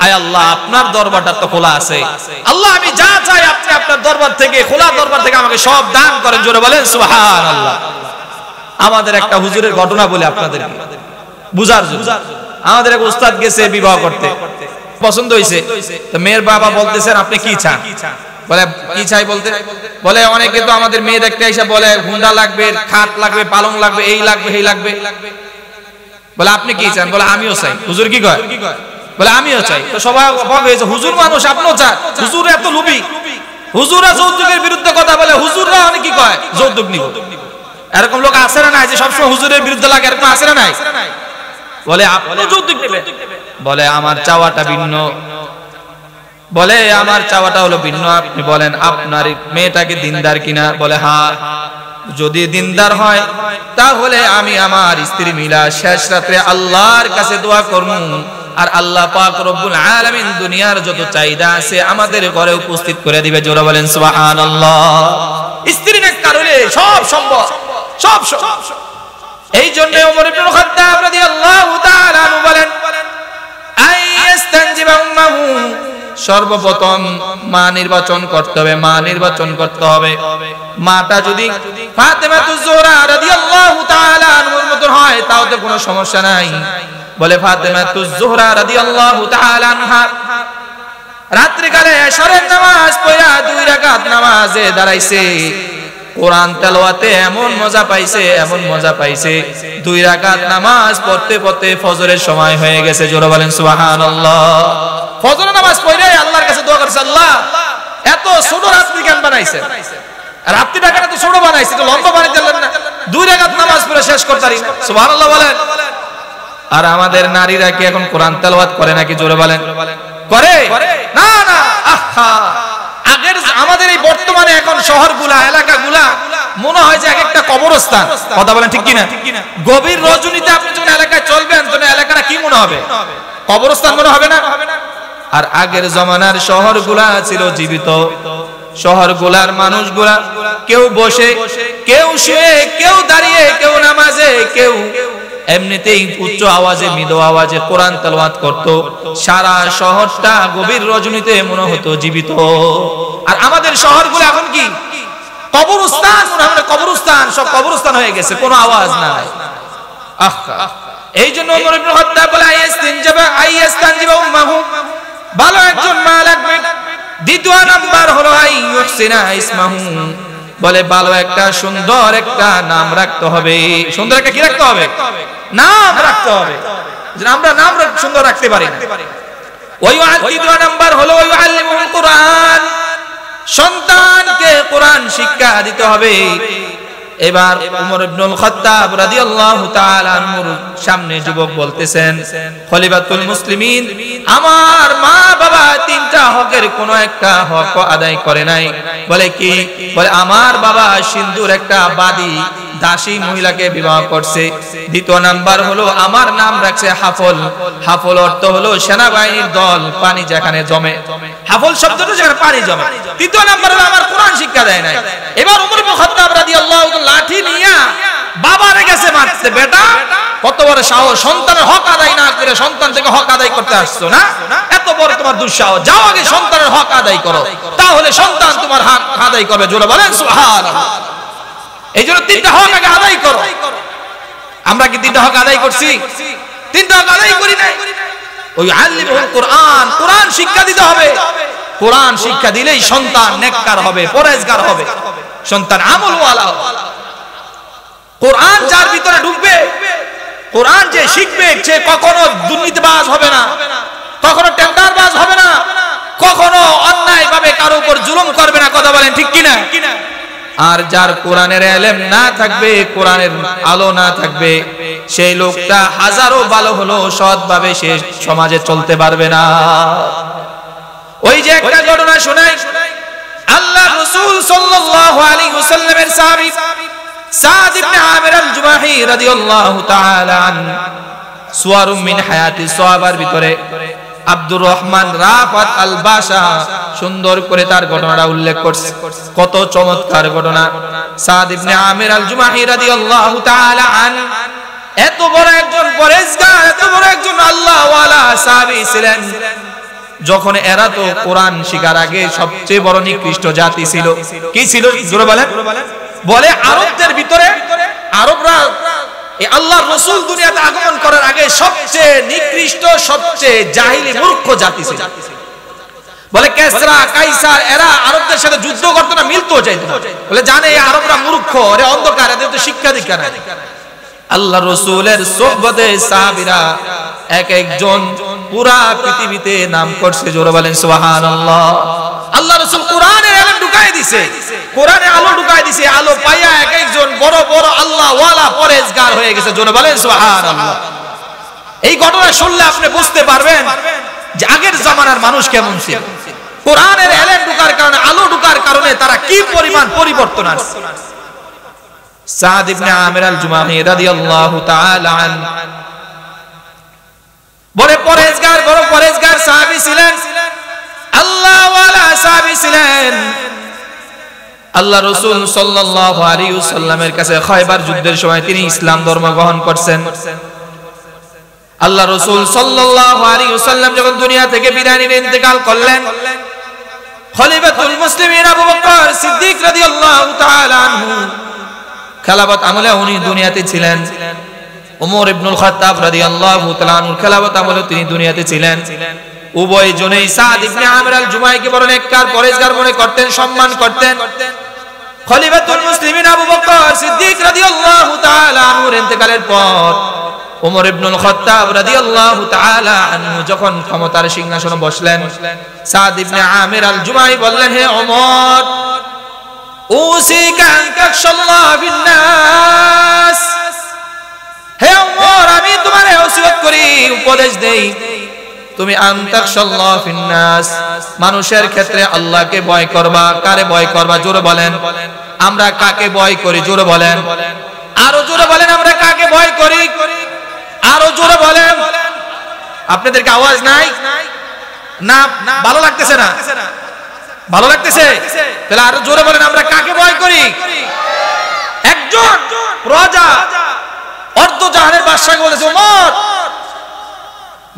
আয় আল্লাহ আপনার দরবারটা তো খোলা আছে, আল্লাহ আমি যা চাই আপনি আপনার দরবার থেকে, খোলা দরবার থেকে আমাকে সব দান করেন। জোরে বলেন সুবহানাল্লাহ। আমাদের একটা হুজুরের ঘটনা বলে আপনাদের বুঝার জন্য। আমাদের এক উস্তাদ গেছে বিবাহ করতে, পছন্দ হয়েছে, তো মেয়ের বাবা বলতেছেন আপনি কি চান? বলে কি চাই বলতে, বলে অনেকে তো আমাদের মেয়ে দেখতে এসে বলে হুন্ডা লাগবে, খাট লাগবে, পালং লাগবে, এই লাগবে, এই লাগবে। বলে আপনি কি চান? বলে আমিও চাই। হুজুর কি কয়? বলে আমিও চাই। তো সবাই অবাক হয়েছে, হুজুর মানুষ আপনিও চান? হুজুর এত লোভী, হুজুররা যৌতুকের বিরুদ্ধে কথা বলে, হুজুররা অনেক কি কয় যৌতুক নিব। এরকম লোক আছে না নাই যে সবসময় হুজুরের বিরুদ্ধে লাগে? এরকম আছে না নাই? বলে আপনি যৌতুক নেবেন? বলে আমার চাওয়াটা ভিন্ন। বলে আমার চাওয়াটা হলো ভিন্ন, আপনি বলেন আপনার মেয়েটাকে দিনদার কিনা? বলে হ্যাঁ, যদি দিনদার হয় তাহলে আমি আমার স্ত্রী মিলা শেষ রাতে আল্লাহর কাছে দোয়া করব, আর আল্লাহ পাক রব্বুল আলামিন দুনিয়ার যত চাহিদা আছে আমাদের ঘরে উপস্থিত করে দিবে। জোরে বলেন সুবহানাল্লাহ। স্ত্রী নেককার হলে সব সম্ভব, সব সব। এই জন্য ওমর ইবনে খাত্তাব রাদিয়াল্লাহু তাআলা আনহু বলেন, আইয়াস্তানজিবা উম্মাহু, সর্বপ্রথম মা নির্বাচন করতে হবে, মা নির্বাচন করতে হবে। মাটা যদি ফাতেমাতুজ জোহরা রাদিয়াল্লাহু তাআলা আনহার মত হয় তাও তো কোনো সমস্যা নাই। বলে ফাতেমাতুজ জোহরা রাদিয়াল্লাহু তাআলা আনহা রাত্রি কালে এশারের নামাজ পড়া 2 রাকাত নামাজে দাঁড়াইছে। কোরআন তেলাওয়াতে এমন মজা পাইছে 2 রাকাত নামাজ পড়তে পড়তে ফজরের সময় হয়ে গেছে। জোরে বলেন সুবহানাল্লাহ। ফজরের নামাজ পড়ে আল্লাহর কাছে দোয়া করছে, আল্লাহ এত ছোট রাত্রি কেন বানাইছেন? রাত্রিটাকে এত ছোট বানাইছে, তো লম্বা বানাই দিলেন না, 2 রাকাত নামাজ পড়ে শেষ করতে পারি না। সুবহানাল্লাহ বলেন। আর আমাদের নারীরা কি এখন কোরআন তেলাওয়াত করে নাকি? জোরে বলেন করে না? না, আহা, আগের আমাদের এই বর্তমানে এখন শহরগুলা এলাকাগুলা মনে হয় যে একটা কবরস্থান। কথা বলেন ঠিক কিনা? গভীর রজনীতে আপনি যখন এলাকায় চলবেন তখন এলাকাটা কি মনে হবে? কবরস্থান মনে হবে না? আর আগের জমানার শহরগুলা ছিল জীবিত। শহরগুলার মানুষগুলা কেউ বসে, কেউ শুয়ে, কেউ দাঁড়িয়ে, কেউ নামাজে, কেউ এমনিতেই উচ্চ আওয়াজে মৃদু আওয়াজে কোরআন তেলাওয়াত করত। সারা শহরটা গভীর রজনীতে মনে হতো জীবিত। আর আমাদের শহরগুলো এখন কি কবরস্থান? মনে হয় কবরস্থান, সব কবরস্থান হয়ে গেছে, কোনো আওয়াজ নাই। আহা, এই জন্য ওমর ইবনে খাত্তাব বলে আইয়াস্তানজিবা উম্মাহু, ভালো একজন মা লাগবে। দ্বিতীয় নাম্বার হলো আইয়ুহসিনা ইসমাহু, বলে ভালো একটা সুন্দর একটা নাম রাখতে হবে। সুন্দর একটা কি রাখতে হবে? নাম রাখতে হবে। আমরা নাম সুন্দর রাখতে পারি না। দ্বিতীয় নাম্বার হলো ওয়াইউআল্লিমুল কুরআন, সন্তানকে কোরআন শিক্ষা দিতে হবে। এবার ওমর ইবনুল খাত্তাব রাদিয়াল্লাহু তাআলা আনহুর সামনে যুবক বলতেছেন, খলিফাতুল মুসলিমিন, আমার মা বাবা 3টা হকের কোন একটা হক আদায় করে নাই। বলে কি? বলে আমার বাবা সিন্ধুর একটা বাদী দাসী মহিলাকে বিবাহ করছে। দ্বিতীয় নাম্বার হলো আমার নাম রাখছে হাফল। হাফল অর্থ হলো সেনাবাহিনীর দল, পানি যেখানে জমে। হাফল শব্দটা যেখানে পানি জমে। তৃতীয় নাম্বার হলো আমার কোরআন শিক্ষা দেয় নাই। এবার ওমর ইবনে খাত্তাব রাদিয়াল্লাহু তাআলা লাঠি নিয়ে বাবারে গেছে মারতে। বেটা কত বড় সাহস, সন্তানের হক আদায় না করে সন্তান থেকে হক আদায় করতে আসছো না? এত বড় তোমার দুঃসাহস, যাও আগে সন্তানের হক আদায় করো, তাহলে সন্তান তোমার হক আদায় করবে। জোরে বলেন সুবহানাল্লাহ। এই জন্য 3টা হক আগে আদায় করো। আমরা কি 3টা হক আদায় করছি? 3টা হক আদায় করি নাই। ওই আল্লিমুল কুরআন, কোরআন শিক্ষা দিতে হবে। কোরআন শিক্ষা দিলেই সন্তান নেককার হবে, পরেজগার হবে, সন্তান আমলওয়ালা হবে। কোরআন যার ভিতরে ঢুকবে, কোরআন যে শিখবে, সে কখনো দুর্নীতিবাজ হবে না, কখনো টেন্ডারবাজ হবে না, কখনো অন্যায় ভাবে কারো উপর জুলুম করবে না। কথা বলেন ঠিক কিনা? আর যার কোরআনের ইলম না থাকবে, কোরআনের আলো না থাকবে, সেই লোকটা হাজারো ভালো হলো সৎভাবে সে সমাজে চলতে পারবে না। ওই যে একটা ঘটনা শোনাই, আল্লাহ রাসূল সাল্লাল্লাহু আলাইহি ওয়াসাল্লামের সাহাবী সাদ ইবনে আমির আল-জুমাহি রাদিয়াল্লাহু তাআলা আন, সুওয়ারুম মিন হায়াতি সাহাবার ভিতরে আব্দুর রহমান রাফাত আল বাশা সুন্দর করে তার ঘটনাটা উল্লেখ করছে। কত চমৎকার ঘটনা। সাদ ইবনে আমির আল-জুমাহি রাদিয়াল্লাহু তাআলা আন এত বড় একজন পরেজগার, এত বড় একজন আল্লাহওয়ালা সাহাবী ছিলেন। যখন এরা তো কোরআন শিখার আগে সবচেয়ে বড় নিকৃষ্ট জাতি ছিল। কি ছিল? জোরে বলেন। বলে আরবদের ভিতরে, আরবরা এই আল্লাহর রাসূল দুনিয়াতে আগমন করার আগে সবচেয়ে নিকৃষ্ট, সবচেয়ে জাহিলি মূর্খ জাতি ছিল। বলে কেসরা, কাইসার, এরা আরবদের সাথে যুদ্ধ করতে না, মিলতেও চাইতো না। বলে জানে এই আরবরা মূর্খ, এরা অন্ধকার, এদের তো শিক্ষা দীক্ষা নাই। আল্লাহ রাসূলের সোহবতে সাহাবীরা এক একজন পুরা পৃথিবীতে নাম করছে। জোরে বলেন সুবহানাল্লাহ। আল্লাহ রাসূল কোরআনের ইলম ঢুকায় দিয়েছে, কোরআনে আলো ঢুকায় দিয়েছে। আলো পাইয়া এক একজন বড় বড় আল্লাহওয়ালা পরেজগার হয়ে গেছে। জোরে বলেন সুবহানাল্লাহ। এই ঘটনা শুনলে আপনি বুঝতে পারবেন যে আগের জামানার মানুষ কেমন ছিল। কোরআনের ইলম ঢুকার কারণে, আলো ঢুকার কারণে তারা কি পরিমাণ পরিবর্তন আসছে। সাদ ইবনে আমির আল-জুমাহি রাদিয়াল্লাহু তাআলা আন বড় পরেজগার, বড় পরেজগার সাহাবী ছিলেন, আল্লাহওয়ালা সাহাবী ছিলেন। আল্লাহ রাসূল সাল্লাল্লাহু আলাইহি ওয়াসাল্লামের কাছে খয়বার যুদ্ধের সময় তিনি ইসলাম ধর্ম গ্রহণ করেছেন। আল্লাহ রাসূল সাল্লাল্লাহু আলাইহি ওয়াসাল্লাম যখন দুনিয়া থেকে বিদায় নিয়ে ইন্তেকাল করলেন, খলিফাতুল মুসলিমিন আবু বকর সিদ্দিক রাদিয়াল্লাহু তাআলা আনহু খেলাফত আমলে উনি দুনিয়াতে ছিলেন। ওমর ইবনুল খাত্তাব রাদিয়াল্লাহু তাআলা আনহুর খেলাফত আমলে তিনি দুনিয়াতে ছিলেন। উভয় জনেই সাদ ইবনে আমির আল জুমাইকে বড় নেককার পরেজগার মনে করতেন, সম্মান করতেন। খলিফাতুল মুসলিমিন আবু বকর সিদ্দিক রাদিয়াল্লাহু তাআলা আনহুর ইন্তেকালের পর ওমর ইবনুল খাত্তাব রাদিয়াল্লাহু তাআলা আনহু যখন ক্ষমতার সিংহাসনে বসলেন, সাদ ইবনে আমির আল জুমাই বললেন, হে ওমর, উসিকা আন তাখশাল্লাহ বিন নাস, হে ওমর, আমি তোমারে ওসিয়ত করি, উপদেশ দেই, তুমি আন তাখশাল্লাহ বিন নাস, মানুষের ক্ষেত্রে আল্লাহকে ভয় করবা। কারে ভয় করবা? জোরে বলেন। আমরা কাকে ভয় করি? জোরে বলেন। আরো জোরে বলেন, আমরা কাকে ভয় করি? আরো জোরে বলেন। আপনাদেরকে আওয়াজ নাই না? ভালো লাগতেছে না? ভালো লাগতেছে? তাহলে আরো জোরে বলেন, আমরা কাকে ভয় করি? একজন প্রজা অর্ধজাহানের বাদশাকে বলেছে, ওমর,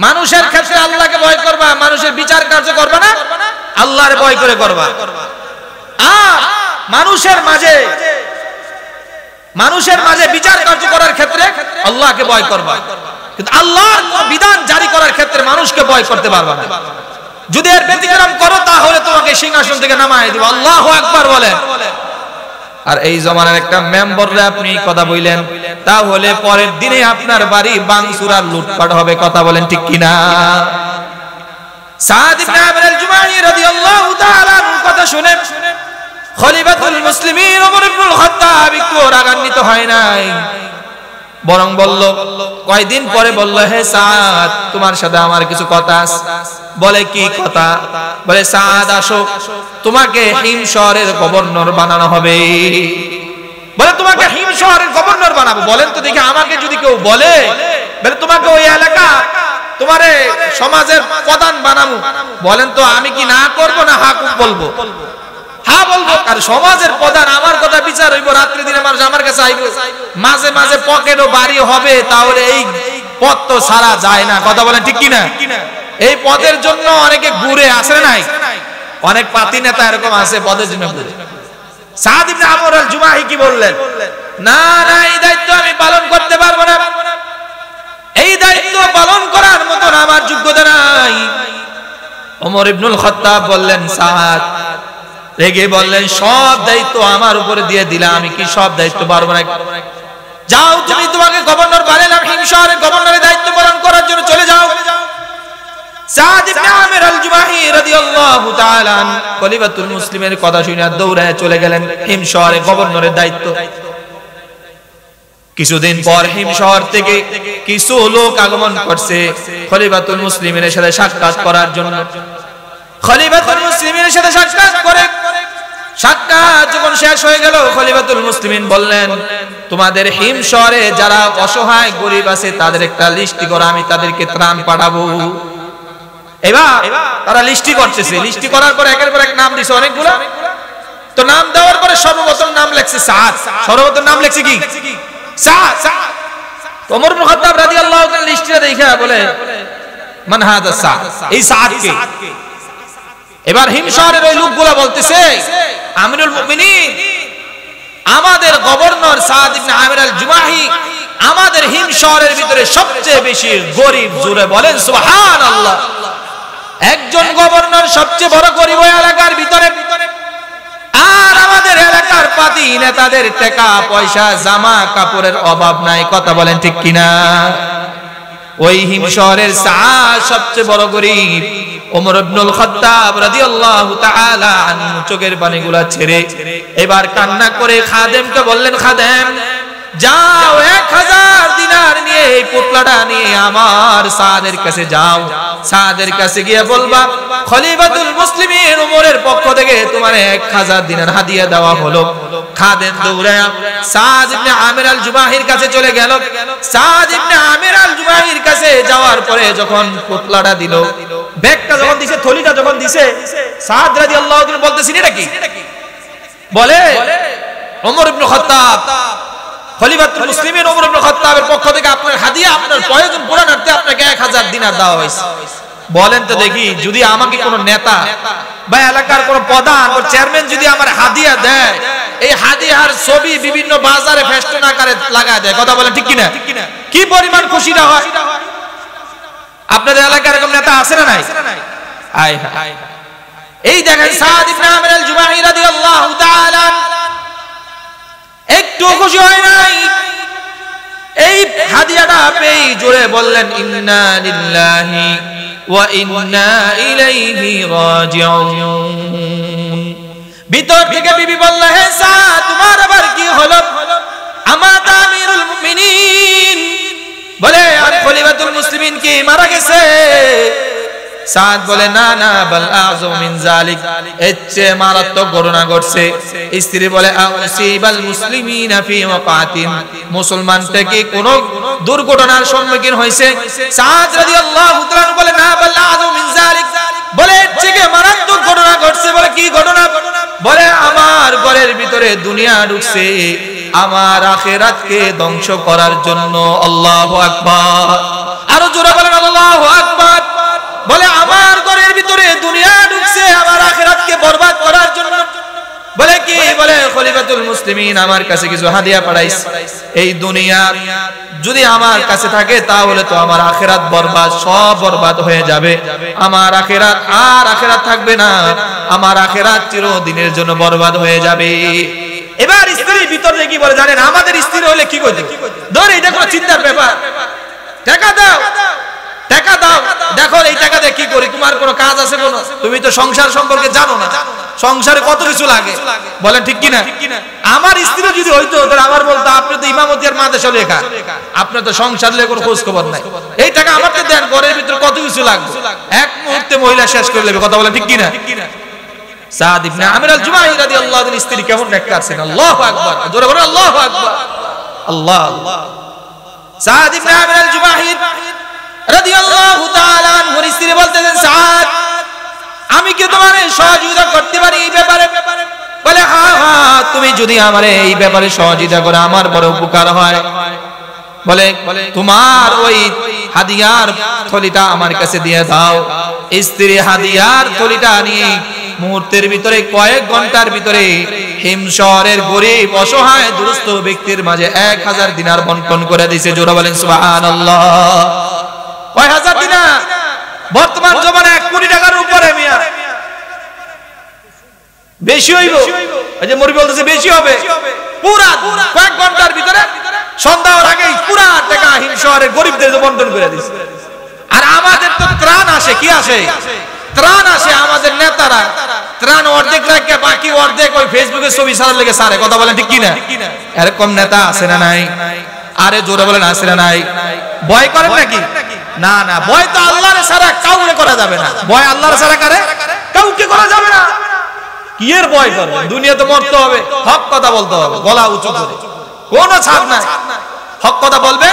মানুষের ক্ষেত্রে আল্লাহকে ভয় করবা, মানুষের বিচার কার্য করবা না, আল্লাহর ভয় করে করবা। আর মানুষের মাঝে বিচার কার্য করার ক্ষেত্রে আল্লাহকে ভয় করবা, কিন্তু আল্লাহর বিধান জারি করার ক্ষেত্রে মানুষকে ভয় করতে পারবা না। যদি এর ব্যতিক্রম করো তাহলে তোমাকে সিংহাসন থেকে নামায় দিব। আল্লাহু আকবার বলেন। আর এই জমানার একটা মেম্বাররে আপনি কথা বললেন, তাহলে পরের দিনে আপনার বাড়ি ভাঙচুর আর লুটপাট হবে। কথা বলেন ঠিক কিনা? সাদ ইবনে আমির আল জুমাহি রাদিয়াল্লাহু তাআলা আনহু কথা শুনে খলিফাতুল মুসলিমিন ওমর ইবনুল খাত্তাব একটু রাগান্বিত হয় নাই, বরং বলল, কয়দিন পরে বলল, হে সাদ, তোমার সাথে আমার কিছু কথা আছে। বলে, কি কথা? বলে, সাদ, আসো, তোমাকে হিম শহরের গভর্নর বানানো হবে। বলে, তোমাকে হিম শহরের গভর্নর বানাবো? বলেন তো দেখি, আমাকে যদি কেউ বলে বলে তোমাকে ওই এলাকা তোমারে সমাজের প্রধান বানাবো, বলেন তো আমি কি না করব না হা বলবো? হ্যাঁ বলবো। আর সমাজের প্রধান, আমার কথা বিচার হইব, রাত্রি দিনে মানুষ আমার কাছে আইব, মাঝে মাঝে পকেটও বাড়ি হবে, তাহলে এই পদ তো ছাড়া যায় না। কথা বলেন ঠিক কিনা? এই পদের জন্য অনেকে ঘুরে আসে নাই, অনেক পাতি নেতা এরকম আছে পদের জন্য ঘুরে। সাদ ইবনে আমির আল জুমাহি কি বললেন? না না, এই দায়িত্ব আমি পালন করতে পারবো না, এই দায়িত্ব পালন করার মতো আমার যোগ্যতা নাই। ওমর ইবনুল খাত্তাব বললেন, সাদ, রেগে বললেন, সব দায়িত্ব আমার উপরে দিয়ে দিলাম, আমি কি সব দায়িত্ব পারবো না? যাও, তুমি তোমাকে গভর্নর বানালাম, হিম শহরের গভর্নরের দায়িত্ব পালন করার জন্য চলে যাও। সাদ ইবনে আমির আল জুমাহি রাদিয়াল্লাহু তাআলা আনহু খলিফাতুল মুসলিমের কথা শুনে দৌড়ায় চলে গেলেন হিম শহরের গভর্নরের দায়িত্ব। কিছুদিন পর হিম শহর থেকে কিছু লোক আগমন করছে খলিফাতুল মুসলিমের সাথে সাক্ষাৎ করার জন্য। খলিফাতুল মুসলিমের সাথে সাক্ষাৎ করে সাক্ষাৎ যখন শেষ হয়ে গেল, খলিফাতুল মুসলিমিন বললেন, তোমাদের হিম শহরে যারা অসহায় গরিব আছে তাদের একটা লিস্টি করো, আমি তাদেরকে ত্রাণ পাঠাবো। এবার তারা লিস্টি করতেছে, লিস্টি করার পর একের পর এক নাম দিছে অনেকগুলো। তো নাম দেওয়ার পরে সর্বপ্রথম নাম লেখছে সাদ। সর্বপ্রথম নাম লেখছে কি? সাদ। ওমর ইবনে খাত্তাব রাদিয়াল্লাহু তাআলা লিস্টটা দেখা বলে, মান হাদা সাদ, এই সাদ কে? এবার হিম শহরের ওই লোকগুলো বলতেছে, আমিরুল মুমিনিন, আমাদের গভর্নর সাদ ইবনে আমির আল জুমাহি আমাদের হিম শহরের ভিতরে সবচেয়ে বেশি গরিব। জোরে বলেন সুবহানাল্লাহ। একজন গভর্নর সবচেয়ে বড় গরিব ওই এলাকার ভিতরে, আর আমাদের এলাকার পাতি নেতাদের টাকা পয়সা জামা কাপড়ের অভাব নাই। কথা বলেন ঠিক কিনা? ওই হিম শহরের সাদ সবচেয়ে বড় গরিব। ওমর ইবনুল খাত্তাব রাদিয়াল্লাহু তাআলা আনহু চোখের পানিগুলো ছেড়ে এবার কান্না করে খাদেমকে বললেন, খাদেম, যাও 1000 দিনার নিয়ে এই পুতলাটা নিয়ে আমার সাদের কাছে যাও। সাদের কাছে গিয়ে বলবা, খলিফাতুল মুসলিমিন ওমরের পক্ষ থেকে তোমার 1000 দিনার হাদিয়া দেওয়া হলো। খাদেম দৌড়ে সাদ ইবনে আমির আল জুমাহির কাছে চলে গেল। সাদ ইবনে আমির আল জুমাহির কাছে যাওয়ার পরে যখন পুতলাটা দিল, ব্যাগটা যখন দিছে, থলিটা যখন দিছে, সাদ রাদিয়াল্লাহু তাআলা বলতেছেন, এটা কি? বলে, ওমর ইবনে খাত্তাব, খলিফাতুল মুসলিমিন ওমর ইবনে খাত্তাবের পক্ষ থেকে আপনার হাদিয়া, আপনার প্রয়োজন পূরণার্থে আপনাকে 1000 দিনার দেওয়া হয়েছে। বলেন তো দেখি, যদি আমাকে কোন নেতা বা এলাকার কোন প্রধান বা চেয়ারম্যান যদি আমার হাদিয়া দেয়, এই হাদিয়ার ছবি বিভিন্ন বাজারে ফেস্টুন আকারে লাগায় দেয়, কথা বলেন ঠিক কিনা? কি পরিমাণ খুশিটা হয়। আপনাদের এলাকায় এরকম নেতা আছে না নাই? আয় হায়, এই দেখেন সাদ ইবনে আমির আল জুমাহি রাদিয়াল্লাহু তাআলা একটু খুশি হয় নাই, এই হাদিয়াটা পেয়ে জোরে বললেন ইন্না লিল্লাহি ওয়া ইন্না ইলাইহি রাজিউন। ভিতর থেকে বিবি বলল, হে সাদ তোমার আবার কি হলো? আমার আমিরুল মুমিনিন বলে আর খলিফাতুল মুসলিমিন কি মারা গেছে? সাদ বলে না না, বাল আযম মিন যালিক, এর চেয়ে মারাত্মক ঘটনা ঘটছে। স্ত্রী বলে আউসিবাল মুসলিমিনা ফি ওয়াকাতিন, মুসলমান থেকে কোন দুর্ঘটনার সম্মুখীন হয়েছে? সাদ রাদিয়াল্লাহু তাআলা বলে না, বাল আযম মিন যালিক, বলে এর থেকে মারাত্মক ঘটনা ঘটছে। বলে কি ঘটনা? বলে আমার ঘরের ভিতরে দুনিয়া ঢুকছে আমার আখিরাতকে ধ্বংস করার জন্য। আল্লাহু আকবার, আরো জোরে বলেন আল্লাহু আকবার। বলে আমার ঘরের ভিতরে দুনিয়া ঢুকছে আমার আখিরাতকে বরবাদ করার জন্য। বলে কি? বলে খলিফাতুল মুসলিমিন আমার কাছে কিছু হাদিয়া পাঠাইছে, এই দুনিয়া যদি আমার কাছে থাকে তাহলে তো আমার আখিরাত বরবাদ, সব বরবাদ হয়ে যাবে। আমার আখিরাত আর আখিরাত থাকবে না, আমার আখিরাত চিরদিনের জন্য বরবাদ হয়ে যাবে। এবার স্ত্রীর ভিতরে কি বলে জানেন? আমাদের স্ত্রী হলে কি করতে? ধরে এটা কোনো চিন্তার ব্যাপার, টাকা দাও, টাকা দাও, দেখো এই টাকা দিয়ে কি করি, তোমার কোনো কাজ আছে কোনো? তুমি তো সংসার সম্পর্কে জানো না, সংসারে কত কিছু লাগে, বলেন ঠিক কিনা? আমার স্ত্রী যদি হইতো তাহলে আমার বলতো আপনি তো ইমামতি আর মাদ্রাসা লেখা, আপনার তো সংসার লেগে কোনো খোঁজ খবর নাই, এই টাকা আমাকে দেন, ঘরের ভিতরে কত কিছু লাগবে, এক মুহূর্তে মহিলা শেষ করে নেবে, কথা বলেন ঠিক কিনা? সাদ ইবনে আমির আল জুমাহি রাদিয়াল্লাহু আনহু স্ত্রী কেমন নেককার ছিলেন, আল্লাহু আকবার, জোরে বলেন আল্লাহু আকবার। আল্লাহ, সাদ ইবনে আমির আল জুমাহি রাদিয়াল্লাহু তাআলা আনহুর স্ত্রী বলতেছেন, সাদ আমি কি তোমারে সহযোগিতা করতে পারি এই ব্যাপারে? বলে হ্যাঁ হ্যাঁ, তুমি যদি আমারে এই ব্যাপারে সহযোগিতা করো আমার বড় উপকার হয়। বলে তোমার ওই হাদিয়ার থলিটা আমার কাছে দিয়ে দাও। স্ত্রী হাদিয়ার থলিটা নিয়ে মুহূর্তের ভিতরে, কয়েক ঘন্টার ভিতরে হিমশহরের গরিব অসহায় দুরস্থ ব্যক্তির মাঝে 1000 দিনার বন্টন করে দিয়েছে। জোরে বলেন সুবহানাল্লাহ। কয় হাজার দিনার? বর্তমান জমানায় 1 কোটি টাকার উপরে মিয়া, বেশি হইব। এই যে মুরবি বলতেছে বেশি হবে, পুরা কয়েক ঘন্টার ভিতরে সন্ধ্যার আগে পুরা টাকা হিমশহরের গরিবদের বন্টন করে দিয়েছে। আর আমাদের তো ত্রাণ আসে, কি আসে? ত্রাণ আসে। আমাদের নেতারা ত্রাণ অর্ধেক রাখে, বাকি অর্ধেক ওই ফেসবুকে ছবি ছাড়ার লেগে সারে, কথা বলেন ঠিক কিনা? এরকম নেতা আছে না নাই? আরে জোরে বলেন আছে না নাই? ভয় করেন নাকি? না না, ভয় তো আল্লাহর ছাড়া কাউকে করা যাবে না। ভয় আল্লাহর ছাড়া কাউকে করা যাবে না। কি এর ভয় করবে? দুনিয়াতে মরতে হবে, হক কথা বলতে হবে, গলা উঁচু করে, কোনো ছাড় নাই। হক কথা বলবে,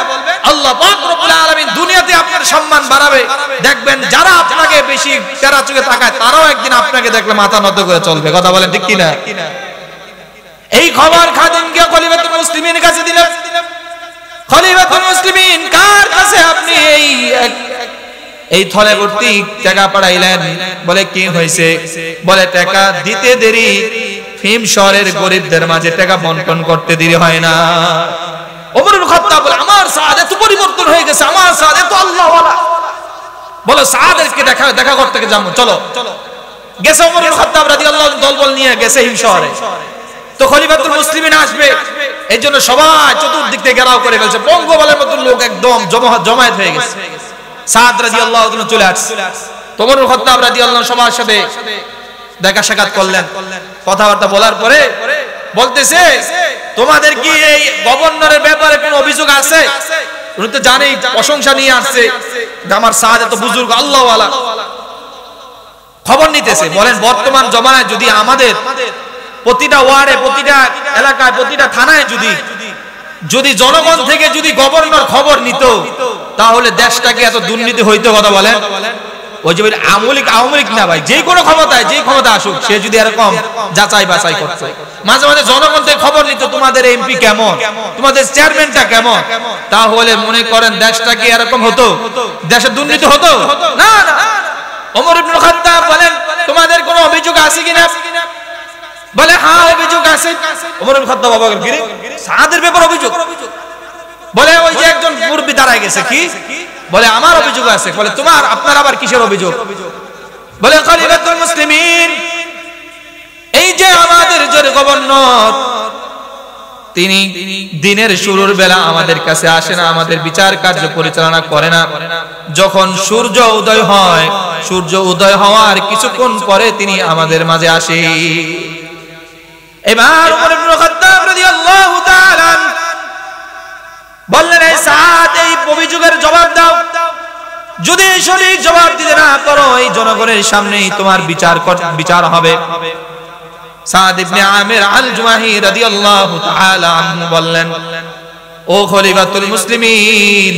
আল্লাহ পাক রব্বুল আলামিন দুনিয়াতে আপনার সম্মান বাড়াবে। দেখবেন যারা আপনাকে বেশি তেরা চোখে তাকায় তারাও একদিন আপনাকে দেখলে মাথা নত করে চলবে, কথা বলেন ঠিক কিনা? এই খবর খাদিমকে খলিফাতুল মুসলিমিনের কাছে দিলেন। খলিফাতুল মুসলিমিন কার কাছে আপনি এই থলে ভর্তি টাকা পাঠাইলেন? বলে কি হয়েছে? বলে টাকা দিতে দেরি, হিমশহরের গরিবদের মাঝে টাকা বন্টন করতে দেরি হয় না। ওমর ইবনে খাত্তাব বলে আমার সাদ এত পরিবর্তন হয়ে গেছে, আমার সাদ এত আল্লাহওয়ালা। বলে সাদেরকে দেখা করতে যাবো, চলো। গেছে ওমর ইবনে খাত্তাব রাদিয়াল্লাহু আনহু দলবল নিয়ে গেছে হিমশহরে। তো খলিফাতুল মুসলিমিন আসবে, এই জন্য সবাই চতুর্দিক থেকে ঘেরাও করে ফেলছে, পঙ্গপালের মতো লোক একদম জমায়েত হয়ে গেছে। সাদ রাদিয়াল্লাহু আনহু চলে আসছে। ওমর ইবনে খাত্তাব রাদিয়াল্লাহু আনহু সবার সাথে দেখা সাক্ষাৎ করলেন। কথাবার্তা বলার পরে বলতেছে, তোমাদের কি এই গভর্নরের ব্যাপারে কোনো অভিযোগ আছে? উনি তো জানেই প্রশংসা নিয়ে আসছে, আমার সাদ এত বুজুর্গ আল্লাহওয়ালা। খবর নিতেছে। বলেন বর্তমান জমানায় যদি আমাদের প্রতিটা ওয়ার্ডে, প্রতিটা এলাকায়, প্রতিটা থানায় যদি জনগণ থেকে যদি গভর্নর খবর নিত তাহলে দেশটাকে এত দুর্নীতি হইতো, কথা বলেন? ওই যে আওয়ামী লীগ না ভাই, যে কোনো ক্ষমতায়, যে ক্ষমতা আসুক, সে যদি এরকম যাচাই বাছাই করতো, মাঝে মাঝে জনগণ থেকে খবর নিত তোমাদের এমপি কেমন, তোমাদের চেয়ারম্যানটা কেমন, তাহলে মনে করেন দেশটা কি এরকম হতো? দেশে দুর্নীতি হতো না। ওমর ইবনে খাত্তাব বলেন তোমাদের কোনো অভিযোগ আছে কিনা? বলে হ্যাঁ অভিযোগ আছে। ওমর ইবনে খাত্তাব অবাক হলেন, সাদের ব্যাপারে অভিযোগ? বলে ওই যে একজন মুরব্বি দাঁড়ায় গেছে, কি বলে আমার অভিযোগ আছে। বলে তোমার, আপনার আবার কিসের অভিযোগ? বলে খলিফাতুল মুসলিমিন, এই যে আমাদের যে গভর্নর, তিনি দিনের শুরুর বেলা আমাদের কাছে আসে না, আমাদের বিচার কার্য পরিচালনা করে না। যখন সূর্য উদয় হয়, সূর্য উদয় হওয়ার কিছুক্ষণ পরে তিনি আমাদের মাঝে আসে। এবার ওমর ইবনে খাত্তাব রাদিয়াল্লাহু তাআলা বললেন, এই সাদ, এই অভিযোগের জবাব দাও। যদি সঠিক জবাব দিতে না পারো, এই জনগণের সামনেই তোমার বিচার হবে। সাদ ইবনে আমির আল জুমাহি রাদিয়াল্লাহু তাআলা আনহু বললেন, ও খলিফাতুল মুসলিমিন,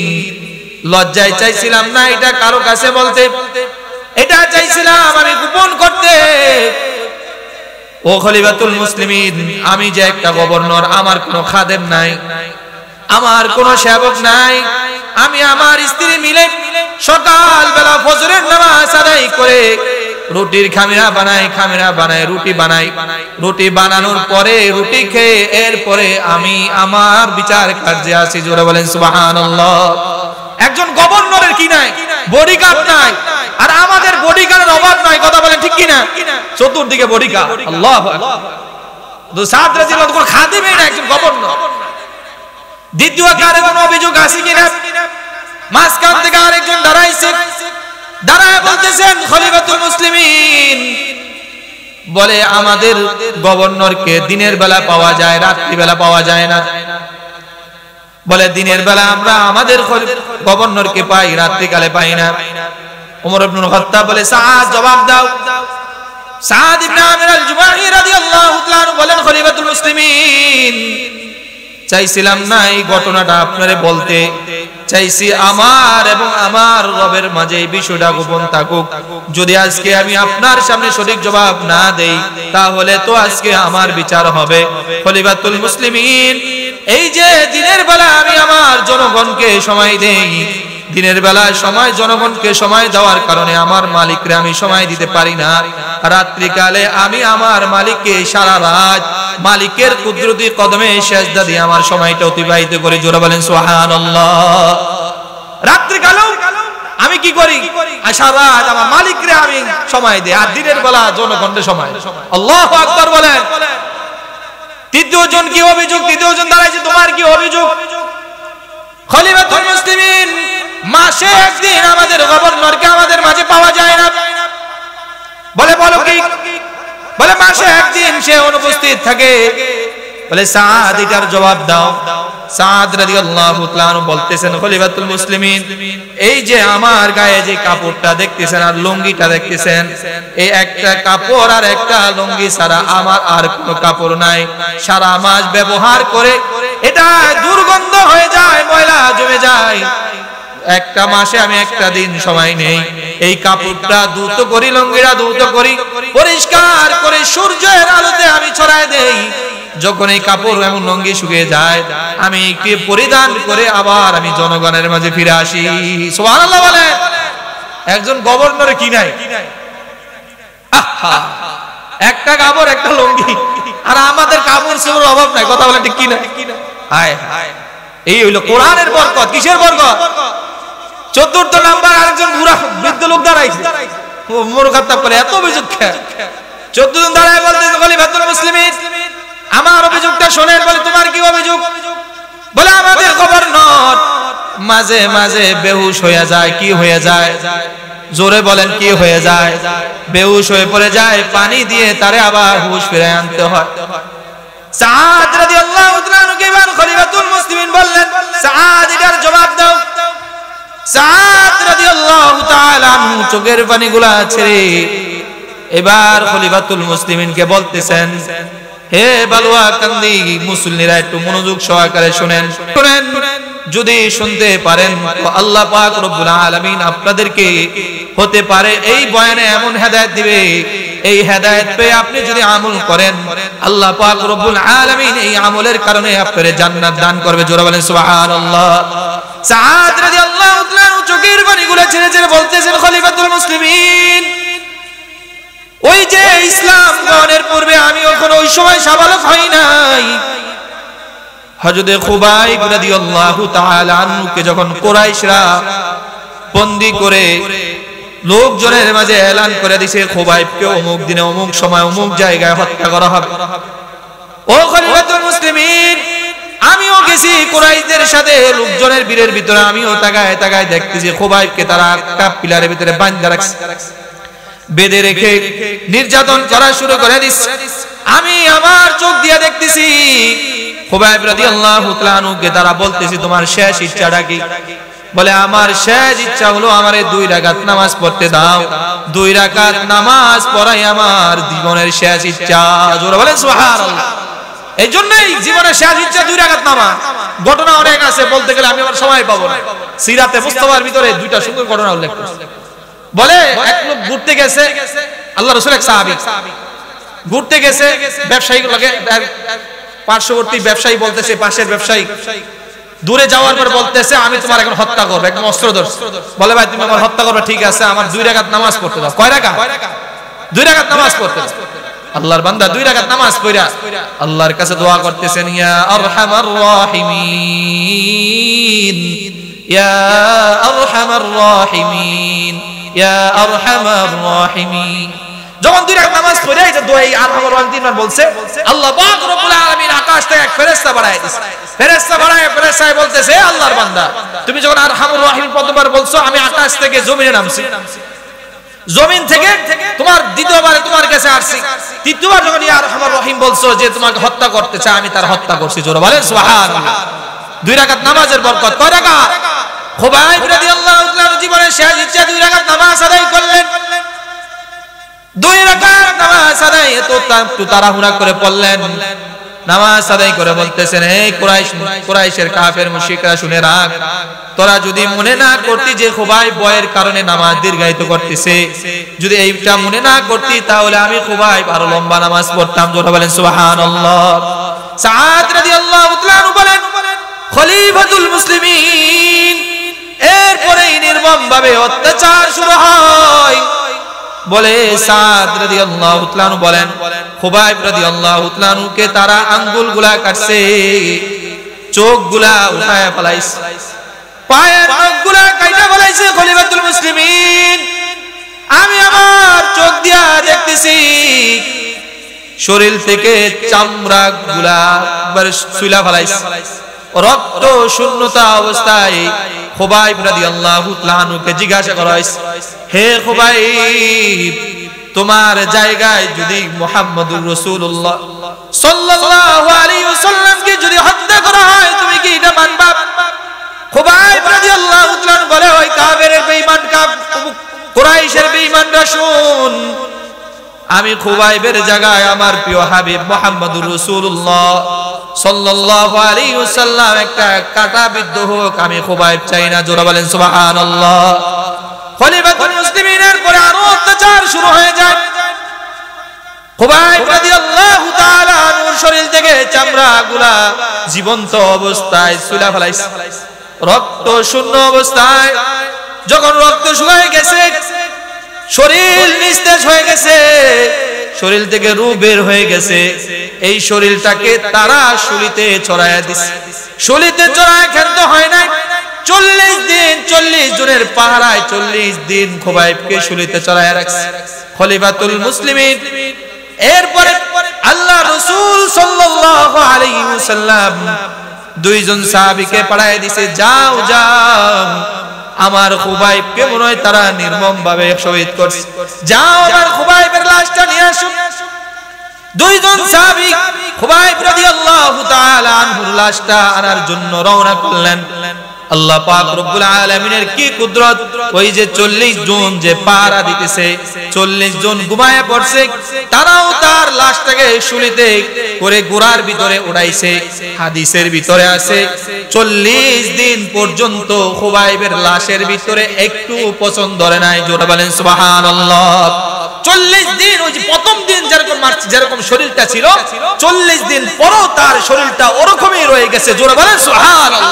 লজ্জায় চাইছিলাম না এটা কারো কাছে বলতে, এটা চাইছিলাম আমি গোপন করতে। ও খলিফাতুল মুসলিমিন, আমি যে একটা গভর্নর, আমার কোনো খাদেম নাই, আমার কোনো সেবক নাই। আমি আমার স্ত্রী মিলে সকাল বেলা ফজরের নামাজ আদায় করে রুটির খামিরা বানাই, রুটি বানানোর পরে রুটি খেয়ে এরপরে আমি আমার বিচার কার্যে আসি। জোরে বলেন সুবহানাল্লাহ। একজন গভর্নরের কি নাই? বডিগার্ড নাই। আর আমাদের বডিগার্ডের অভাব নাই, কথা বলেন ঠিক কিনা? চতুর্দিকে বডিগার্ড। আল্লাহু আকবার। সাদ রাদিয়াল্লাহু তাআলা খাদেমই না, একজন গভর্নর। দ্বিতীয় কারে কোনো অভিযোগ আছে কিনা? মাঝখান থেকে আরেকজন দাঁড়াইছে, দাঁড়ায় বলতেছেন, খলিফাতুল মুসলিমিন, বলে আমাদের গভর্নরকে দিনের বেলা পাওয়া যায়, রাত্রি বেলা পাওয়া যায় না। বলে দিনের বেলা আমরা আমাদের গভর্নরকে পাই, রাত্রিকালে পাই না। ওমর ইবনে খাত্তাব বলে, সাদ জবাব দাও। সাদ ইবনে আমির আল জুমাহি রাদিয়াল্লাহু তাআলা বলেন, খলিফাতুল মুসলিমিন, চাইছিলাম না এই ঘটনাটা আপনারে বলতে, চাইছি আমার এবং আমার রবের মাঝে এই বিষয়টা গোপন থাকুক। যদি আজকে আমি আপনার সামনে সঠিক জবাব না দেই, তাহলে তো আজকে আমার বিচার হবে। খলিফাতুল মুসলিমিন, এই যে দিনের বেলা আমি আমার জনগণকে সময় দেই, দিনের বেলা জনগণকে সময় দেওয়ার কারণে আমার মালিকরে আমি সময় দিতে পারি না। রাত্রিকালে আমি আমার মালিককে সারা রাত মালিকের কুদরতি কদমে সেজদা দিয়ে আমার সময়টা অতিবাহিত করি। জোরে বলেন সুবহানাল্লাহ। রাত্রিকালেও আমি কি করি? সারা রাত আমার মালিকরে আমি সময় দিই, আর দিনের বেলা জনগণের সময়। আল্লাহু আকবার বলেন। তৃতীয় জন কি অভিযোগ? তৃতীয় জন দাঁড়াইছে, তোমার কি অভিযোগ? খলিফাতুল মুসলিমিন, মাসে একদিন আমাদের গভর্নরকে আমাদের মাঝে পাওয়া যায় না। বলে বলো কি? বলে মাসে একদিন সে অনুপস্থিত থাকে। বলে সাদ, এটার জবাব দাও। সাদ রাদিয়াল্লাহু তাআলা বলতেছেন, খলিফাতুল মুসলিমিন, এই যে আমার গায়ে যে কাপড়টা দেখতেছেন আর লুঙ্গিটা দেখতেছেন, এই একটা কাপড় আর একটা লুঙ্গি ছাড়া আমার আর কোনো কাপড় নাই। সারা মাস ব্যবহার করে এটা দুর্গন্ধ হয়ে যায়, ময়লা জমে যায়। একটা মাসে আমি একটা দিন সময় নেই, এই কাপড়টা ধুত করি, লুঙ্গিটা ধুত করি, পরিষ্কার করে সূর্যের আলোতে আমি ছড়ায় দেই। যখন এই কাপড় এবং লুঙ্গি শুকিয়ে যায়, আমি একটি পরিধান করে আবার আমি জনগণের মাঝে ফিরে আসি। সুবহানাল্লাহ বলে। একজন গভর্নরের কি নাই? একটা কাপড়, একটা লুঙ্গি। আর আমাদের কাপড় চোপড়ের অভাব নাই, কথা বলেন ঠিক কিনা? হায় হায়, এই হইলো কোরআনের বরকত। কিসের বরকত? চতুর্থ নাম্বার আরেকজন বুড়া বৃদ্ধ লোক দাঁড়াইছে। ওমর খাত্তাব বলে, এত অভিযোগ কেন? চতুর্থ দাঁড়ায় বলতে, খলিফাতুল মুসলিমিন, আমার অভিযোগটা শোনেন। বলে তোমার কি অভিযোগ? বলে আমাদের গভর্নর মাঝে মাঝে বেহুশ হয়ে যায়। কি হয়ে যায়? জোরে বলেন, কি হয়ে যায়? বেহুশ হয়ে পড়ে যায়, পানি দিয়ে তারে আবার হুঁশ ফিরে আনতে হয়। সাদ রাদিয়াল্লাহু তাআলা কে এবার খলিফাতুল মুসলিমিন বললেন, সাদ, এটার জবাব দাও। সাদ রাদিয়াল্লাহু তাআলা চোখের পানিগুলা ছেড়ে এবার খলিফাতুল মুসলিমিনকে বলতেছেন, হে বালুয়া কান্দি মুসল্লিরা, একটু মনোযোগ সহকারে শুনেন। যদি শুনতে পারেন তো আল্লাহ পাক রব্বুল আলামিন আপনাদেরকে হতে পারে এই বয়ানে এমন হেদায়েত দিবে, এই হেদায়েত পেয়ে আপনি যদি আমল করেন, আল্লাহ পাক রব্বুল আলামিন এই আমলের কারণে আপনাদের জান্নাত দান করবে। জোরে বলেন সুবহানাল্লাহ। সাদ রাদিয়াল্লাহু তাআলা চোখের পানিগুলো ছেড়ে ছেড়ে বলতেছেন, খলিফাতুল মুসলিমিন, ওই যে ইসলাম গ্রহণের পূর্বে আমি ওখানে ওই সময় সাবালক হই নাই। হযরত খুবাইব রাদিয়াল্লাহু তাআলা আনহুকে যখন কুরাইশরা বন্দী করে লোকজনের মাঝে এলান করে দিয়েছে খুবাইবকে অমুক দিনে অমুক সময় অমুক জায়গায় হত্যা করা হবে। ও খলিফাতুল মুসলিমিন, আমিও গেছি কুরাইশদের সাথে লোকজনের বীরের ভিতরে, আমিও তাকায় তাকায় দেখতেছি খুবাইবকে তারা একটা পিলারের ভিতরে বাঁধা রাখছে, বেঁধে রেখে নির্যাতন করা শুরু করে দিচ্ছে। আমি আমার চোখ দিয়ে দেখতেছি খুবাইব রাদিয়াল্লাহু তাআলা আনহুকে তারা বলতেছি তোমার শেষ ইচ্ছাটা কি? বলে আমার শেষ ইচ্ছা হলো আমারে 2 রাকাত নামাজ পড়তে দাও, 2 রাকাত নামাজ পড়াই আমার জীবনের শেষ ইচ্ছা। জোরে বলেন সুবহানাল্লাহ। এই জন্যই জীবনের শেষ ইচ্ছা 2 রাকাত নামাজ। ঘটনা অনেক আছে, বলতে গেলে আমি আমার সময় পাবো না। সিরাতে মুস্তাফার ভিতরে 2টা সুন্দর ঘটনা উল্লেখ করেছে। বলে এক লোক ঘুরতে গেছে, আল্লাহ রাসূল এক সাহাবী ঘুরতে গেছে, ব্যবসায়ীগুলোকে পার্শ্ববর্তী ব্যবসায়ী বলতেছে, পাশের ব্যবসায়ী দূরে যাওয়ার পর বলতেছে আমি তোমার এখন হত্যা করব, একদম অস্ত্র ধরছে। বলে ভাই তুমি আমার হত্যা করবে, ঠিক আছে আমার 2 রাকাত নামাজ পড়তে দাও। কয় রাকাত? 2 রাকাত নামাজ পড়তে দাও। আল্লাহর বান্দা 2 রাকাত নামাজ পড়া আল্লাহর কাছে দোয়া করতেছেন, ইয়া আরহামার রাহিমিন, ইয়া আরহামার রাহিমিন, ইয়া আরহামার রাহিমিন। যখন 2 রাকাত নামাজ পড়ে এই যে দোয়া আরহামার রাহিম 3 বার বলছে, আল্লাহ পাক রব্বুল আলামিন আকাশ থেকে এক ফেরেশতা বাড়ায় দিয়েছে। ফেরেশতা বাড়ায় ফেরেশতায় বলতেছে আল্লাহর বান্দা তুমি যখন আরহামুর রাহিম প্রথমবার বলছো আমি আকাশ থেকে জমিনে নামছি, জমিন থেকে তোমার দ্বিতীয়বার তোমার কাছে আসছি, তৃতীয়বার যখন ইয়া আরহামার রহিম বলছো যে তোমাকে হত্যা করতে চাই আমি তার হত্যা করছি। জোরে বলেন সুবহানাল্লাহ। 2 রাকাত নামাজের বরকত। কয় রাকাত? খুবাইব রাদিয়াল্লাহু তাআলা জীবনের শেষ ইচ্ছা 2 রাকাত নামাজ আদায় করলেন। 2 রাকাত নামাজ আদায় তো তাড়াহুড়া করে পড়লেন। নামাজ আদায় করে বলতেছেন, হে কুরাইশের কাফের মুশরিকরা শুনে রাখ, তোরা যদি মনে না করতি যে খুবাইব বয়ের কারণে নামাজ দীর্ঘায়িত করতেছে, যদি এইটা মনে না করতি তাহলে আমি খুবাইব আরো লম্বা নামাজ পড়তাম। জোরে বলেন সুবহানাল্লাহ। সাদ রাদিয়াল্লাহু তাআলা বলেন খলিফাতুল মুসলিমিন, এরপরেই নির্মম ভাবে অত্যাচার শুরু হয়। বলে সাদ রাদিয়াল্লাহু তাআলা বলেন খুবাইব রাদিয়াল্লাহু তাআলাকে তারা আঙ্গুলগুলা কাটছে, চোখগুলা উঠায় ফলাইছে, পায়ের নখগুলা কাইটা ফলাইছে। খলিফাতুল মুসলিমিন, আমি আমার চোখ দিয়া দেখতেছি শরীর থেকে চামড়াগুলা একবার ছুঁলা ফলাইছে। রক্ত শূন্যতা অবস্থায় খুবাইব রাদিয়াল্লাহু তাআলাকে জিজ্ঞাসা করা হয়েছে, হে খুবাইব তোমার জায়গায় যদি মুহাম্মদুর রাসূলুল্লাহ সাল্লাল্লাহু আলাইহি ওয়াসাল্লামকে যদি হত্যা করা হয় তুমি কি এটা মানবা? খুবাইব রাদিয়াল্লাহু তাআলা বলে ওই কাফেরের বেঈমান কুরাইশের বেঈমানরা শুন, আমি খুবাইবের জায়গায় আমার প্রিয় হাবিব মুহাম্মদুর রাসূলুল্লাহ সাল্লাল্লাহু আলাইহি ওয়াসাল্লাম একটা কাটা বিদ্ধ হোক, আমি খুবাইব চাই না। জোরে বলেন সুবহানাল্লাহ। খলিফাতুল মুসলিমিনের পরে আরো অত্যাচার শুরু হয়ে যায়। খুবাইব রাদিয়াল্লাহু তাআলা আনহুর শরীর থেকে চামড়াগুলা জীবন্ত অবস্থায় ছুঁলা ফেলাইছে, রক্ত শূন্য অবস্থায়। যখন রক্ত শুকিয়ে গেছে, শরীর নিস্তেজ হয়ে গেছে, শরীর থেকে রূহ বের হয়ে গেছে, এই শরীরটাকে তারা শুলিতে চড়াইয়া দিছে। শুলিতে চড়ায় ক্ষান্ত হয় নাই। 40 দিন 40 জনের পাহারায় 40 দিন খুবাইবকে শুলিতে চড়াইয়া রাখছে খলিফাতুল মুসলিমিন। এরপরে আল্লাহ রাসূল সাল্লাল্লাহু আলাইহি ওয়াসাল্লাম 2 জন সাহাবীকে পাঠায় দিয়েছে, যাও যাও আমার খুবাইবকে মনে হয় তারা নির্মম ভাবে শহীদ করছে, যাও আমার খুবাইবের লাশটা নিয়ে আসো। 2 জন সাহাবী খুবাইব রাদিয়াল্লাহু তাআলা আনহুর লাশটা আনার জন্য রওনা করলেন। আল্লাহ পাক রব্বুল আলামিনের কি কুদরত, ওই যে 40 জন যে পাহারা দিতেছে 40 জন ঘুমায়া পড়ছে, তারাও তার লাশটাকে শুলিতে করে গোরার ভিতরে উড়াইছে। হাদিসের ভিতরে আছে 40 দিন পর্যন্ত খুবাইবের লাশের ভিতরে একটু পছন্দ ধরে নাই। জোরে বলেন সুবহানাল্লাহ। 40 দিন ওই যে প্রথম দিন যেরকম শরীরটা ছিল 40 দিন পরও তার শরীরটা ওরকমই রয়ে গেছে। জোরে বলেন সুবহানাল্লাহ।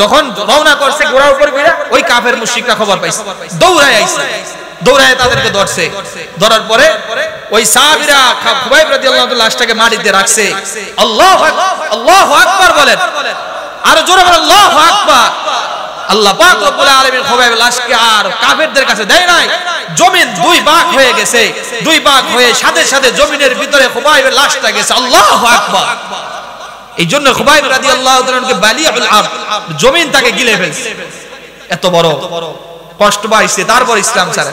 যখন রওনা করছে ঘোড়ার উপর কইরা ওই কাফের মুশরিকরা খবর পাইছে, দৌড়ায় আইছে। দৌড়ায় তাদেরকে ধরছে। ধরার পরে ওই সাহাবীরা খুবাইব রাদিয়াল্লাহু আনহু লাশটাকে মাটিতে রাখছে। আল্লাহু আকবার বলেন, আর জোরে বলেন আল্লাহু আকবার। আল্লাহ পাক রব্বুল আলামিন খুবাইব লাশকে আর কাফেরদের কাছে দেয় নাই। জমিন দুই ভাগ হয়ে গেছে, দুই ভাগ হয়ে সাথে সাথে জমিনের ভিতরে খুবাইবের লাশটা গেছে। আল্লাহু আকবার। এই জন্য খুবাইব রাদিয়াল্লাহু তাআলাকে বালিউল আরদ, জমিন তাকে গিলে ফেলছে। এত বড় কষ্ট পাইছে, তারপর ইসলাম ছাড়ে।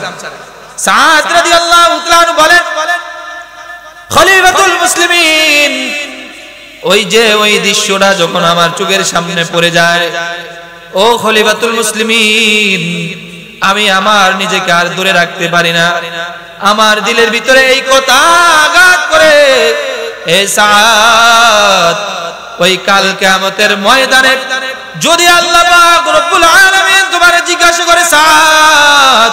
সাদ রাদিয়াল্লাহু তাআলা বলেন, খলিফাতুল মুসলিমিন, ওই যে ওই দৃশ্যটা যখন আমার চোখের সামনে পড়ে যায়, ও খলিফাতুল মুসলিমিন, আমি আমার নিজেকে আর দূরে রাখতে পারি না। আমার দিলের ভিতরে এই কথা আঘাত করে, এ সাদ, ওই কাল কিয়ামতের ময়দানে যদি আল্লাহ পাক রব্বুল আলামিন তোমারে জিজ্ঞাসা করে, সাদ,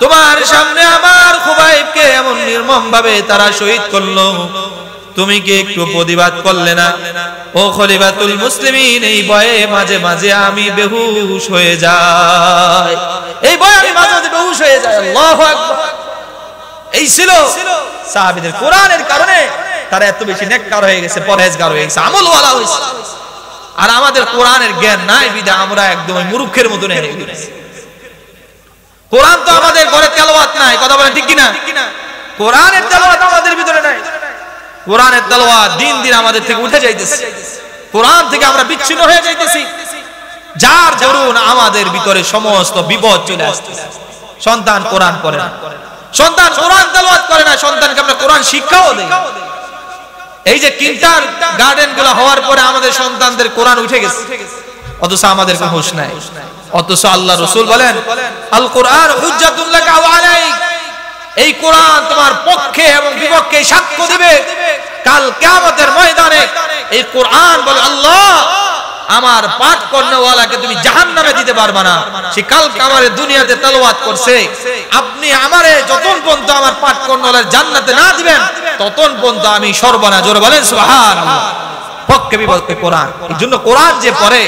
তোমার সামনে আমার খুবাইবকে এমন নির্মম ভাবে তারা শহীদ করলো, তুমি কি একটু প্রতিবাদ করলে না? ও খলিফাতুল মুসলিমিন, এই ভয়ে মাঝে মাঝে আমি বেহুশ হয়ে যাই, এই ভয়ে আমি মাঝে মাঝে বেহুশ হয়ে যাই। আল্লাহু আকবার। এই ছিল সাহাবীদের। কোরআনের কারণে তারা এত বেশি নেককার হয়ে গেছে, পরহেজগার হয়ে গেছে, আমলওয়ালা হয়েছে। আর আমাদের কোরআনের জ্ঞান নাই বিধায় আমরা একদম মূর্খের মতো হয়ে গেছি। কোরআন তো আমাদের ঘরে তেলাওয়াত নাই, কথা বলেন ঠিক কিনা? কোরআনের তেলাওয়াত আমাদের ভিতরে নাই। কোরআনের তেলাওয়াত দিন দিন আমাদের থেকে উঠে যাইতেছে, কোরআন থেকে আমরা বিচ্ছিন্ন হয়ে যাইতেছি, যার দরুন আমাদের ভিতরে সমস্ত বিপদ চলে আসতেছে। সন্তান কোরআন পড়ে না, সন্তান কোরআন তেলাওয়াত করে না, সন্তানকে আমরা কোরআন শিক্ষাও দেই। এই যে কিন্টার গার্ডেন গুলো হওয়ার পরে আমাদের সন্তানদের কোরআন উঠে গেছে, অথচ আমাদের কোনো হুঁশ নাই। অথচ আল্লাহ রাসূল বলেন, আল কোরআন হুজ্জাতুল লাকা ওয়া আলাইক, এই কোরআন তোমার পক্ষে এবং বিপক্ষে সাক্ষ্য দিবে কাল কিয়ামতের ময়দানে। এই কোরআন বলে, আল্লাহ, আমার পাঠ করনেওয়ালাকে তুমি জাহান্নামে দিতে পারবে না। সে কাল আমারে দুনিয়াতে তেলাওয়াত করছে, আপনি আমারে যতক্ষণ পর্যন্ত আমার পাঠ করনেওয়ালার জান্নাতে না দিবেন ততক্ষণ পর্যন্ত আমি সর্বনা। জোরে বলেন সুবহানাল্লাহ। পক্ষে বিপক্ষে কোরআন। এই জন্য কোরআন যে পড়ে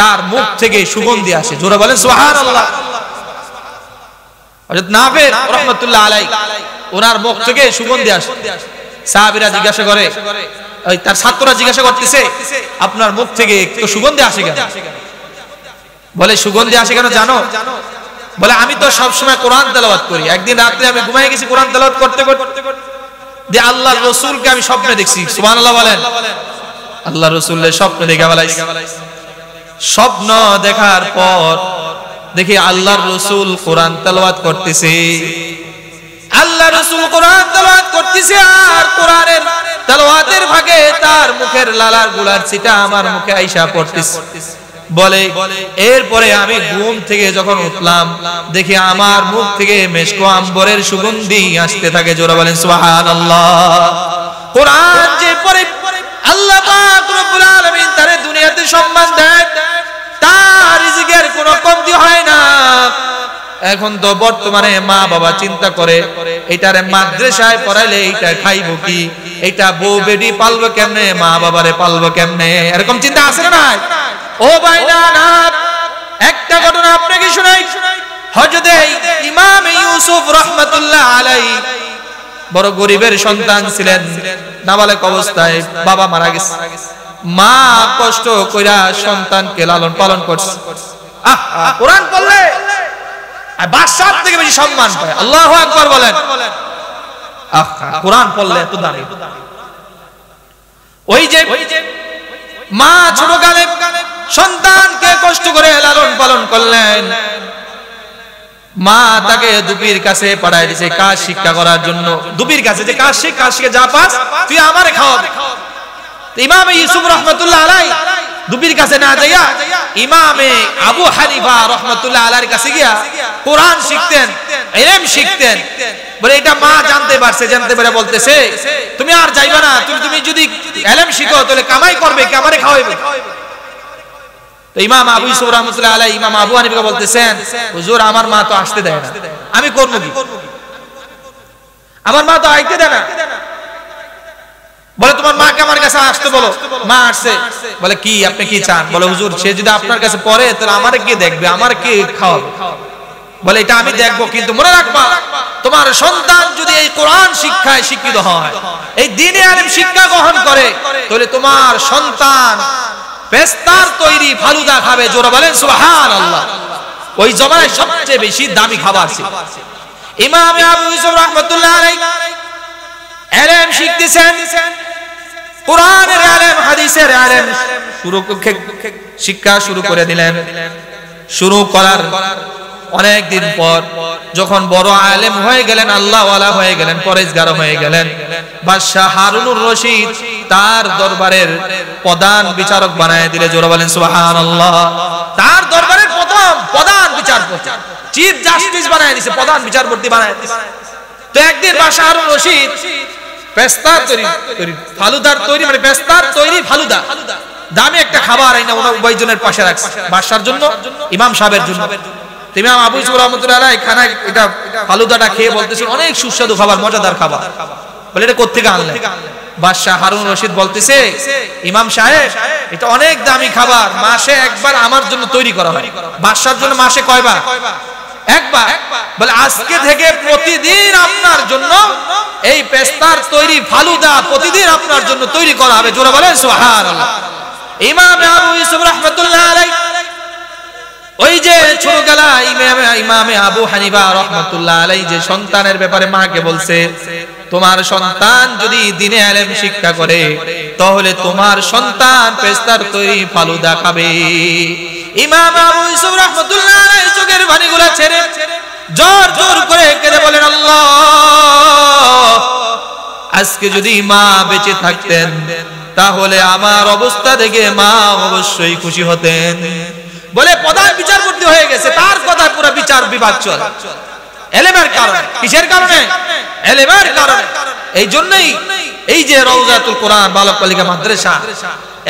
তার মুখ থেকে সুগন্ধি আসে। জোরে বলেন সুবহানাল্লাহ। হযরত নাফি রাহমাতুল্লাহ আলাইহি, ওনার মুখ থেকে সুগন্ধি আসে। সাহাবীরা জিজ্ঞাসা করে, ওই তার ছাত্ররা জিজ্ঞাসা করতেছে, আপনার মুখ থেকে একটু সুগন্ধি আসে কেন? বলে, সুগন্ধি আসে কেন জানো? বলে, আমি তো সব সময় কোরআন তেলাওয়াত করি। একদিন রাতে আমি ঘুমিয়ে গেছি কোরআন তেলাওয়াত করতে করতে, যে আল্লাহর রাসূলকে আমি স্বপ্নে দেখছি। সুবহানাল্লাহ বলেন। আল্লাহর রাসূলের স্বপ্নে দেখা ফেলাইছি। স্বপ্ন দেখার পর দেখি আল্লাহর রাসূল কোরআন তেলাওয়াত করতেছে। আল্লাহর রাসূল কোরআন তেলাওয়াত করতেছে, আর কোরআনের তেলাওয়াতের ভাগে তার মুখের লালার গুলার ছিটা আমার মুখে আইসা পড়তেছে। বলে, এরপরে আমি ঘুম থেকে যখন উঠলাম দেখি আমার মুখ থেকে মেশক আম্বরের সুগন্ধি আসতে থাকে। জোরে বলেন সুবহানাল্লাহ। কোরআন যে পড়ে আল্লাহ পাক রব্বুল আলামিন তারে দুনিয়াতে সম্মান দেয়, তার রিজিকের কোনো কমতি হয় না। এখন তো বর্তমানে মা বাবা চিন্তা করে, এটারে মাদ্রাসায় পড়াইলে এইটা খাইবো কি, এটা বউ বেডি পালবো কেমনে, মা বাবারে পালবো কেমনে, এরকম চিন্তা আছে না নাই? ও ভাই, না না, একটা ঘটনা আপনাকে শোনাই। হযরত ইমাম ইউসুফ রাহমাতুল্লাহ আলাইহি বড় গরিবের সন্তান ছিলেন। নাবালক অবস্থায় বাবা মারা গেছে, মা কষ্ট কইরা সন্তানকে লালন পালন করছে। কোরআন পড়লে বাদশাহ থেকে বেশি সম্মান পায়। আল্লাহু আকবার বলেন। কোরআন পড়লে এত দামি। ওই যে মা ছোটকালে সন্তানকে কষ্ট করে লালন পালন করলেন, মা তাকে দুপির কাছে পাঠায় দিয়েছে কাজ শিক্ষা করার জন্য। দুপির কাছে যে কাজ শিখে যা পাস তুই আমারে খাওয়াবি। ইমাম ইউসুফ রাহমাতুল্লাহ আলাইহি দুপির কাছে না যাইয়া ইমামে আবু হানিফা রাহমাতুল্লাহ আলাইহির কাছে গিয়া কোরআন শিখতেন, ইলম শিখতেন। বলে, এটা মা জানতে পারে বলতেছে, তুমি আর যাইবা না, তুমি যদি ইলম শিখো তাহলে কামাই করবে কে, আমারে খাওয়াইবে। তো ইমাম আবু ইউসুফ রাহমাতুল্লাহ আলাইহি ইমাম আবু হানিফা বলতেছেন, হুজুর, আমার মা তো আসতে দেয় না, আমি করব কি? আমার মা তো আইতে দেয় না। বলে, তোমার মাকে আমার কাছে আসতে বলো। মা আসছে। বলে, কি আপনি কি চান? বলে, হুজুর, সে যদি আপনার কাছে পড়ে তাহলে আমারে কে দেখবে, আমার কে খাওয়াবে? বলে এটা আমি দেখবো, কিন্তু মনে রাখবা তোমার সন্তান যদি এই কোরআন শিক্ষায় শিক্ষিত হয়, এই দ্বীনে আলেম শিক্ষা গ্রহণ করে, তাহলে তোমার সন্তান পেস্তার তৈরি ফালুদা খাবে। জোরে বলেন সুবহানাল্লাহ। ওই জমানায় সবচেয়ে বেশি দামি খাবার ছিল। ইমাম আবু ইউসুফ রাহমাতুল্লাহ আলাইহি ইলম শিখতেছেন, কোরআনের ইলম, হাদিসের ইলম শিক্ষা শুরু করে দিলেন। শুরু করার অনেক দিন পর যখন বড় আলেম হয়ে গেলেন, আল্লাহ ওয়ালা হয়ে গেলেন, পরেজগার হয়ে গেলেন, বাদশাহ হারুনুর রশিদ তার দরবারের প্রধান বিচারক বানায় দিলে। জোরে বলেন সুবহানাল্লাহ। তার দরবারের প্রধান বিচারপতি, চিফ জাস্টিস বানায় দিয়েছে, প্রধান বিচারপতি বানায় দিয়েছে। তো একদিন বাদশাহ হারুন রশিদ পেস্তার তৈরি ফালুদার তৈরি, মানে পেস্তার তৈরি ফালুদা দামি একটা খাবার আইনা ওনার উভয়জনের পাশে রাখছে, বাদশার জন্য, ইমাম সাহেবের জন্য। ইমাম আবু ইউসুফ রাহমাতুল্লাহ আলাইহি খানা এটা ফালুদাটা খেয়ে বলতেছেন অনেক সুস্বাদু খাবার, মজাদার খাবার। বলে এটা কোত্থেকে আনলেন? বাদশাহ হারুন রশিদ বলতেছে, ইমাম সাহেব এটা অনেক দামি খাবার, মাসে একবার আমার জন্য তৈরি করা হয়। বাদশার জন্য মাসে কয়বার? একবার। বলে আজকে থেকে প্রতিদিন আপনার জন্য এই পেস্তার তৈরি ফালুদা প্রতিদিন আপনার জন্য তৈরি করা হবে। জোরে বলেন সুবহানাল্লাহ। ইমাম আবু ইউসুফ রাহমাতুল্লাহ আলাইহি ওই যে ছোটবেলা ইমামে আবু হানিফা রাহমাতুল্লাহ আলাইহি যে সন্তানের ব্যাপারে মাকে বলছে, তোমার সন্তান যদি দ্বীনে ইলম শিক্ষা করে তাহলে তোমার সন্তান পেস্তার তৈরি ফালুদা খাবে। ইমাম আবু ইউসুফ রাহমাতুল্লাহ আলাইহি চোখের পানিগুলো ছেড়ে জোর জোর করে কেঁদে বলেন, আল্লাহ, আজকে যদি মা বেঁচে থাকতেন তাহলে আমার অবস্থা দেখে মা অবশ্যই খুশি হতেন। বলে প্রধান বিচারপতি হয়ে গেছে, তার কথা পুরো বিচার বিভাগ চলে। ইলমের কারণে। কিসের কারণে? ইলমের কারণে। এই জন্যই এই যে রওজাতুল কোরআন বালক বালিকা মাদ্রাসা,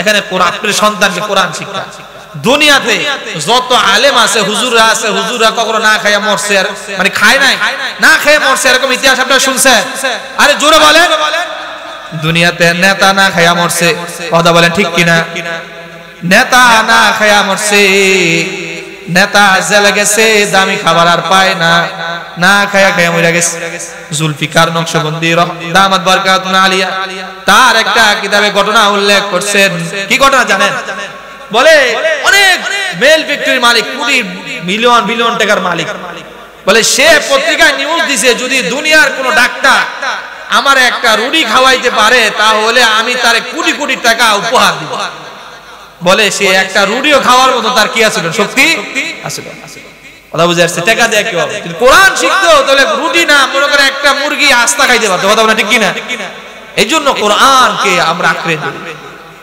এখানে আপনার সন্তানকে কোরআন শিক্ষা। দুনিয়াতে যত আলেম আছে, হুজুররা আছে, হুজুররা কখনো না খাইয়া মরছে, মানে খায় নাই, না খেয়ে মরছে, এরকম ইতিহাস আপনারা শুনছেন? আরে জোরে বলেন। দুনিয়াতে নেতা না খাইয়া মরছে, কথা বলেন ঠিক কিনা? নেতা না খাইয়া মরছে, নেতা জেলে গেছে, দামি খাবার আর পায় না, না খাইয়া খাইয়া মরে গেছে। জুলফিকার নকশবন্দি দামাত বরকাতুন আলিয়া তার একটা কিতাবে ঘটনা উল্লেখ করছেন। কি ঘটনা জানেন? বলে অনেক মেল ফ্যাক্টরির মালিক, কোটি মিলিয়ন বিলিয়ন টাকার মালিক। বলে সে পত্রিকায় নিউজ দিছে, যদি দুনিয়ার কোন ডাক্তার আমার একটা রুটি খাওয়াইতে পারে তাহলে আমি তারে কোটি কোটি টাকা উপহার দিব। বলে সে একটা রুটিও খাওয়ার মতো তার কি আছে? শক্তি আছে। কথা বুঝে আসছে? টাকা দেয়া কি হবে? কোরআন শিখতো তাহলে রুটি না, মনে করে একটা মুরগি আস্তা খাইতে পারতো। কথা বলে ঠিক কিনা? এই জন্য কোরআনকে আমরা আঁকড়ে দিই।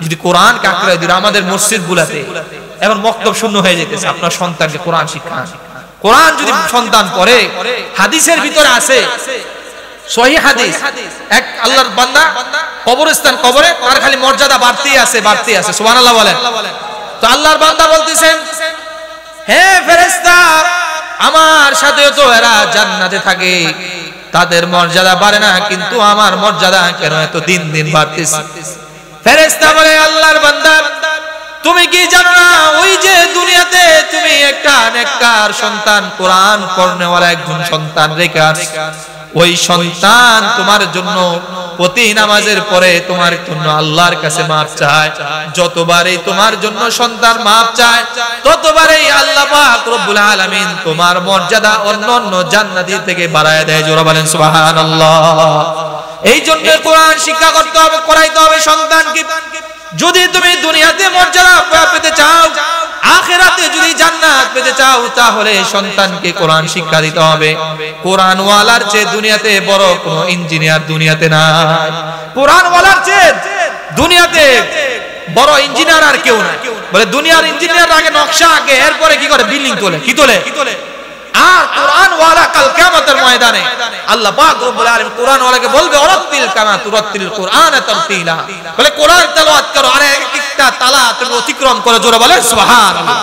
যদি কোরআনকে আঁকড়ে দিই, আমাদের মসজিদ গুলাতে এখন মক্তব শূন্য হয়ে যেতেছে। আপনার সন্তানকে কোরআন শিক্ষা, কোরআন যদি সন্তান পড়ে, হাদিসের ভিতরে আছে সহিহ হাদিস, এক আল্লাহর বান্দা কবরস্থান, কবরে তার খালি মর্যাদা বাড়তেই আছে, বাড়তেই আছে। সুবহানাল্লাহ বলেন। তো আল্লাহর বান্দা বলতেছেন, হে ফেরেশতা, আমার সাথে তো এরা জান্নাতে থাকে, তাদের মর্যাদা বাড়ে না, কিন্তু আমার মর্যাদা কেন এত দিন দিন বাড়তেছে? ফেরেশতা বলে, আল্লাহর বান্দা, তুমি কি জানো না, ওই যে দুনিয়াতে তুমি একটা নেককার সন্তান, কোরআন পড়নেওয়ালা একজন সন্তান রেখে আসছো, ওই সন্তান তোমার জন্য প্রতি নামাজের পরে তোমার জন্য আল্লাহর কাছে মাফ চায়। যতবারই তোমার জন্য সন্তান মাফ চায়, ততবারই আল্লাহ পাক রব্বুল আলামিন তোমার মর্যাদা অন্যান্য জান্নাতি থেকে বাড়ায় দেয়। জোরে বলেন সুবহানাল্লাহ। এই জন্য কোরআন শিক্ষা করতে হবে, করাইতে হবে সন্তানকে। যদি তুমি দুনিয়াতে মর্যাদা পেতে চাও, আখিরাতে যদি জান্নাত পেতে চাও, তাহলে সন্তানকে কোরআন শিক্ষা দিতে হবে। কোরআন ওয়ালার চেয়ে দুনিয়াতে বড় কোনো ইঞ্জিনিয়ার দুনিয়াতে নাই। কোরআন ওয়ালার চেয়ে দুনিয়াতে বড় ইঞ্জিনিয়ার আর কেউ নাই। বলে দুনিয়ার ইঞ্জিনিয়ার আগে নকশা আঁকে, এরপরে কি করে? বিল্ডিং তোলে। কি তোলে? আর কোরআন ওয়ালা কাল কিয়ামতের ময়দানে আল্লাহ পাক রব্বুল আলামিন কোরআন ওয়ালাকে বলবে, ওয়ারাত্তিল কামা তুরাত্তিল কোরআন তারতিলা। বলে কোরআন তেলাওয়াত করো, আর একটা তালা তুমি অতিক্রম করে। জোরে বলে সুবহানাল্লাহ।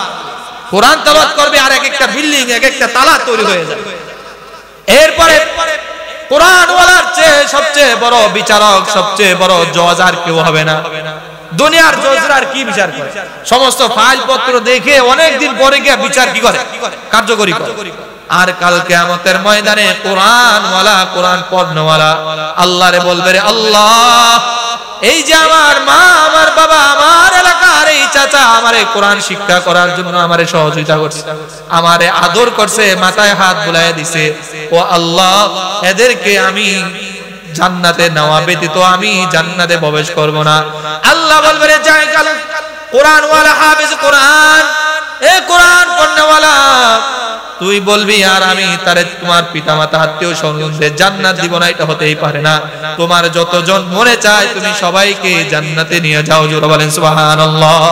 কোরআন তেলাওয়াত করবে আর একটা বিল্ডিং, একটা তালা তৈরি হয়ে যাবে। এরপরে কোরআন ওয়ালার চেয়ে সবচেয়ে বড় বিচারক, সবচেয়ে বড় জজ আর কেউ হবে না। দুনিয়ার জজরা আর কি বিচার করে? সমস্ত ফাইল পত্র দেখে অনেক দিন পরে গিয়ে বিচার কি করে? কার্যকরী করে। আর কাল কিয়ামতের ময়দানে কোরআনওয়ালা, কোরআন পড়নেওয়ালা আল্লাহরে বলবে, রে আল্লাহ, এই যে আমার মা, আমার বাবা, আমার এলাকার এই চাচা আমারে কোরআন শিক্ষা করার জন্য আমারে সহযোগিতা করছে, আমারে আদর করছে, মাথায় হাত বুলাইয়া দিছে, ও আল্লাহ, এদেরকে আমি জান্নাতে নেওয়া ব্যতীত আমি জান্নাতে প্রবেশ করব না। আল্লাহ বলবে, রে যাই কাল কোরআনওয়ালা, হাফেজ কোরআন, এ কোরআন পড়নেওয়ালা, তুই বলবি আর আমি তারে তোমার পিতামাতা আত্মীয় স্বজনদের জান্নাত দিব না, এটা হতেই পারে না। তোমার যতজন মনে চায় তুমি সবাইকে জান্নাতে নিয়ে যাও। জোরে বলেন সুবহানাল্লাহ।